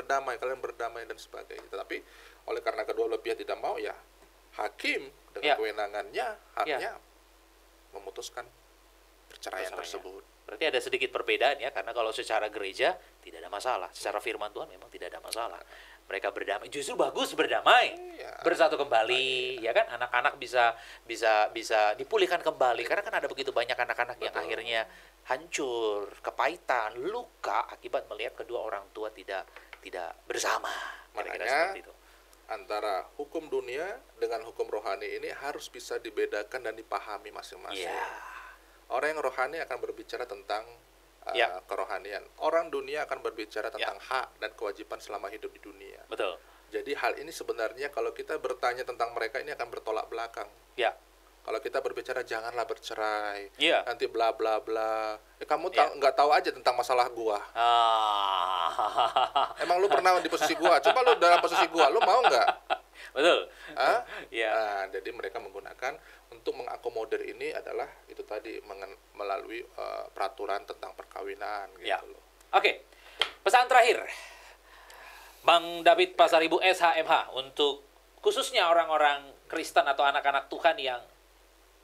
berdamai dan sebagainya. Tetapi oleh karena kedua belah pihak tidak mau, ya hakim dengan Ya. kewenangannya haknya memutuskan perceraian tersebut. Berarti ada sedikit perbedaan ya, karena kalau secara gereja tidak ada masalah, secara firman Tuhan memang tidak ada masalah. Mereka berdamai, justru bagus berdamai, Iya. bersatu kembali, ya kan? Anak-anak bisa dipulihkan kembali, karena kan ada begitu banyak anak-anak yang akhirnya hancur, kepahitan, luka akibat melihat kedua orang tua tidak bersama. Kira-kira Makanya seperti itu. antara hukum dunia dengan hukum rohani ini harus bisa dibedakan dan dipahami masing-masing. Iya. Orang yang rohani akan berbicara tentang Ya. kerohanian. Orang dunia akan berbicara tentang hak dan kewajiban selama hidup di dunia. Betul. Jadi hal ini sebenarnya kalau kita bertanya tentang mereka ini akan bertolak belakang. Ya. Kalau kita berbicara janganlah bercerai, Iya. nanti bla bla bla. Kamu Iya. nggak tahu aja tentang masalah gua. Ah. Emang lu pernah di posisi gua? Coba lu dalam posisi gua, lu mau nggak? Betul. Hah? Iya. Nah, jadi mereka menggunakan untuk mengakomodir ini adalah itu tadi melalui peraturan tentang perkawinan gitu Ya. loh. Oke. Pesan terakhir. Bang David Pasaribu SHMH untuk khususnya orang-orang Kristen atau anak-anak Tuhan yang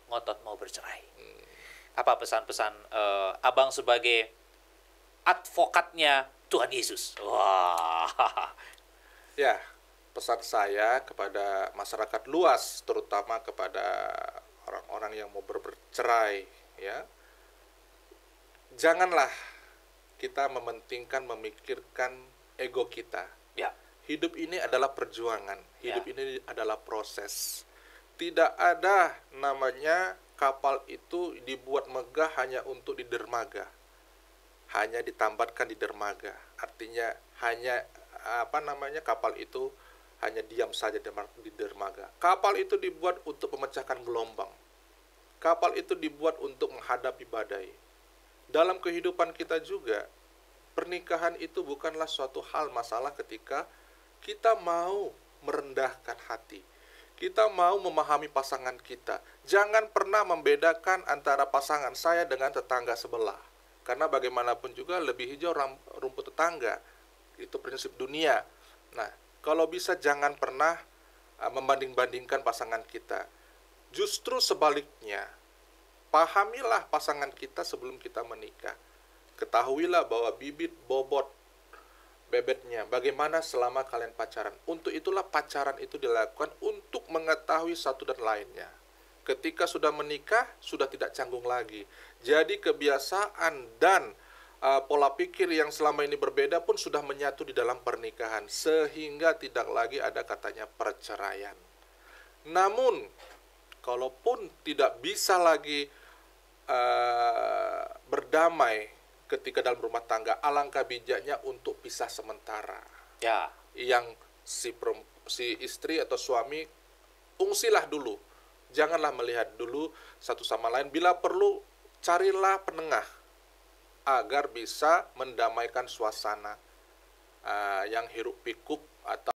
ngotot mau bercerai. Apa pesan-pesan Abang sebagai advokatnya Tuhan Yesus? Wah. Ya, pesan saya kepada masyarakat luas, terutama kepada orang-orang yang mau bercerai, ya, janganlah kita memikirkan ego kita. Ya. Hidup ini adalah perjuangan, hidup Ya. ini adalah proses. Tidak ada namanya kapal itu dibuat megah hanya untuk di dermaga, hanya ditambatkan di dermaga. Artinya hanya kapal itu hanya diam saja di dermaga. Kapal itu dibuat untuk memecahkan gelombang. Kapal itu dibuat untuk menghadapi badai. Dalam kehidupan kita juga, pernikahan itu bukanlah suatu hal masalah ketika kita mau merendahkan hati. Kita mau memahami pasangan kita. Jangan pernah membedakan antara pasangan saya dengan tetangga sebelah. Karena bagaimanapun juga lebih hijau rumput tetangga. Itu prinsip dunia. Nah, kalau bisa jangan pernah membanding-bandingkan pasangan kita. Justru sebaliknya, pahamilah pasangan kita sebelum kita menikah. ketahuilah bahwa bibit bobot bebetnya bagaimana selama kalian pacaran. Untuk itulah pacaran itu dilakukan untuk mengetahui satu dan lainnya. Ketika sudah menikah, sudah tidak canggung lagi. Jadi kebiasaan dan pola pikir yang selama ini berbeda pun sudah menyatu di dalam pernikahan, sehingga tidak lagi ada katanya perceraian. Namun, kalaupun tidak bisa lagi berdamai ketika dalam rumah tangga, alangkah bijaknya untuk pisah sementara. Ya. Yang si istri atau suami, ungsilah dulu. Janganlah melihat dulu satu sama lain. Bila perlu, carilah penengah agar bisa mendamaikan suasana yang hiruk pikuk atau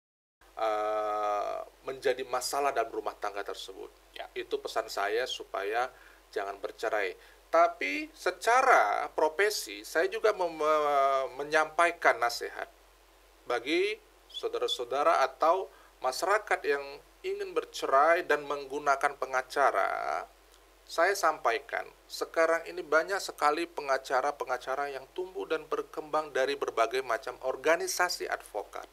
menjadi masalah dalam rumah tangga tersebut. Ya. Itu pesan saya supaya jangan bercerai. Tapi secara profesi saya juga menyampaikan nasihat bagi saudara-saudara atau masyarakat yang ingin bercerai dan menggunakan pengacara. Saya sampaikan, sekarang ini banyak sekali pengacara-pengacara yang tumbuh dan berkembang dari berbagai macam organisasi advokat.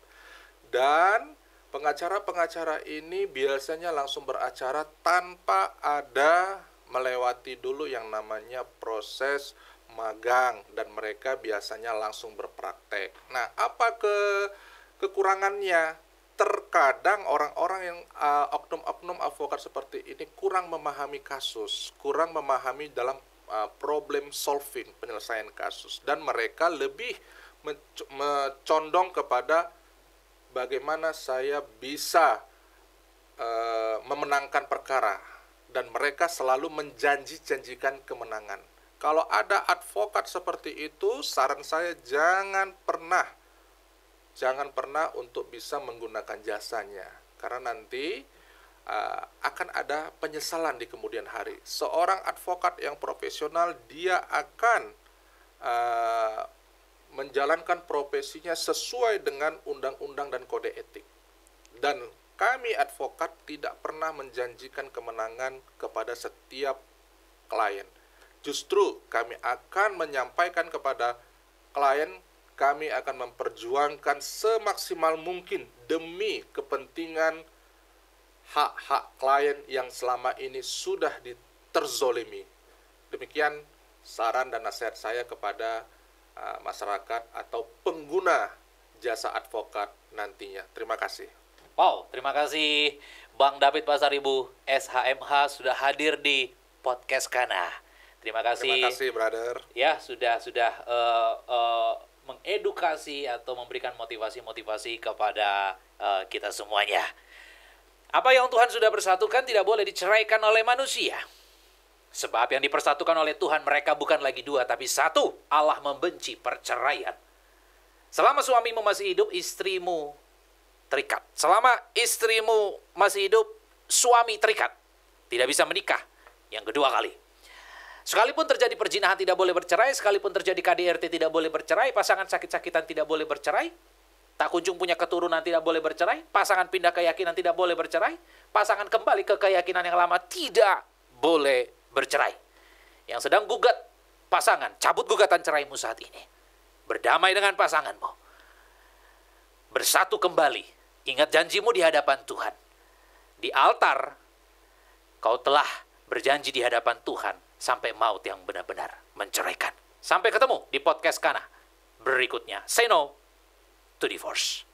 Dan pengacara-pengacara ini biasanya langsung beracara tanpa ada melewati dulu yang namanya proses magang, dan mereka biasanya langsung berpraktek. Nah, apa kekurangannya? Terkadang orang-orang yang oknum-oknum advokat seperti ini kurang memahami kasus, kurang memahami dalam problem solving, penyelesaian kasus, dan mereka lebih condong kepada bagaimana saya bisa memenangkan perkara. Dan mereka selalu menjanji-janjikan kemenangan. Kalau ada advokat seperti itu, saran saya jangan pernah untuk bisa menggunakan jasanya. Karena nanti akan ada penyesalan di kemudian hari. Seorang advokat yang profesional, dia akan menjalankan profesinya sesuai dengan undang-undang dan kode etik. Dan kami advokat tidak pernah menjanjikan kemenangan kepada setiap klien. Justru kami akan menyampaikan kepada klien, kami akan memperjuangkan semaksimal mungkin demi kepentingan hak-hak klien yang selama ini sudah terzolimi. Demikian saran dan nasihat saya kepada masyarakat atau pengguna jasa advokat nantinya. Terima kasih. Wow, terima kasih Bang David Pasaribu, SHMH, sudah hadir di podcast Kana. Terima kasih. Terima kasih, brother. Ya, sudah mengedukasi atau memberikan motivasi-motivasi kepada kita semuanya. Apa yang Tuhan sudah persatukan tidak boleh diceraikan oleh manusia. Sebab yang dipersatukan oleh Tuhan, mereka bukan lagi dua, tapi satu. Allah membenci perceraian. Selama suamimu masih hidup, istrimu terikat. Selama istrimu masih hidup, suami terikat. Tidak bisa menikah yang kedua kali. Sekalipun terjadi perzinahan tidak boleh bercerai, sekalipun terjadi KDRT tidak boleh bercerai, pasangan sakit-sakitan tidak boleh bercerai, tak kunjung punya keturunan tidak boleh bercerai, pasangan pindah keyakinan tidak boleh bercerai, pasangan kembali ke keyakinan yang lama tidak boleh bercerai. Yang sedang gugat pasangan, cabut gugatan ceraimu saat ini. Berdamai dengan pasanganmu. Bersatu kembali. Ingat janjimu di hadapan Tuhan. Di altar, kau telah berjanji di hadapan Tuhan sampai maut yang benar-benar menceraikan. Sampai ketemu di podcast Kana berikutnya. Say no to divorce.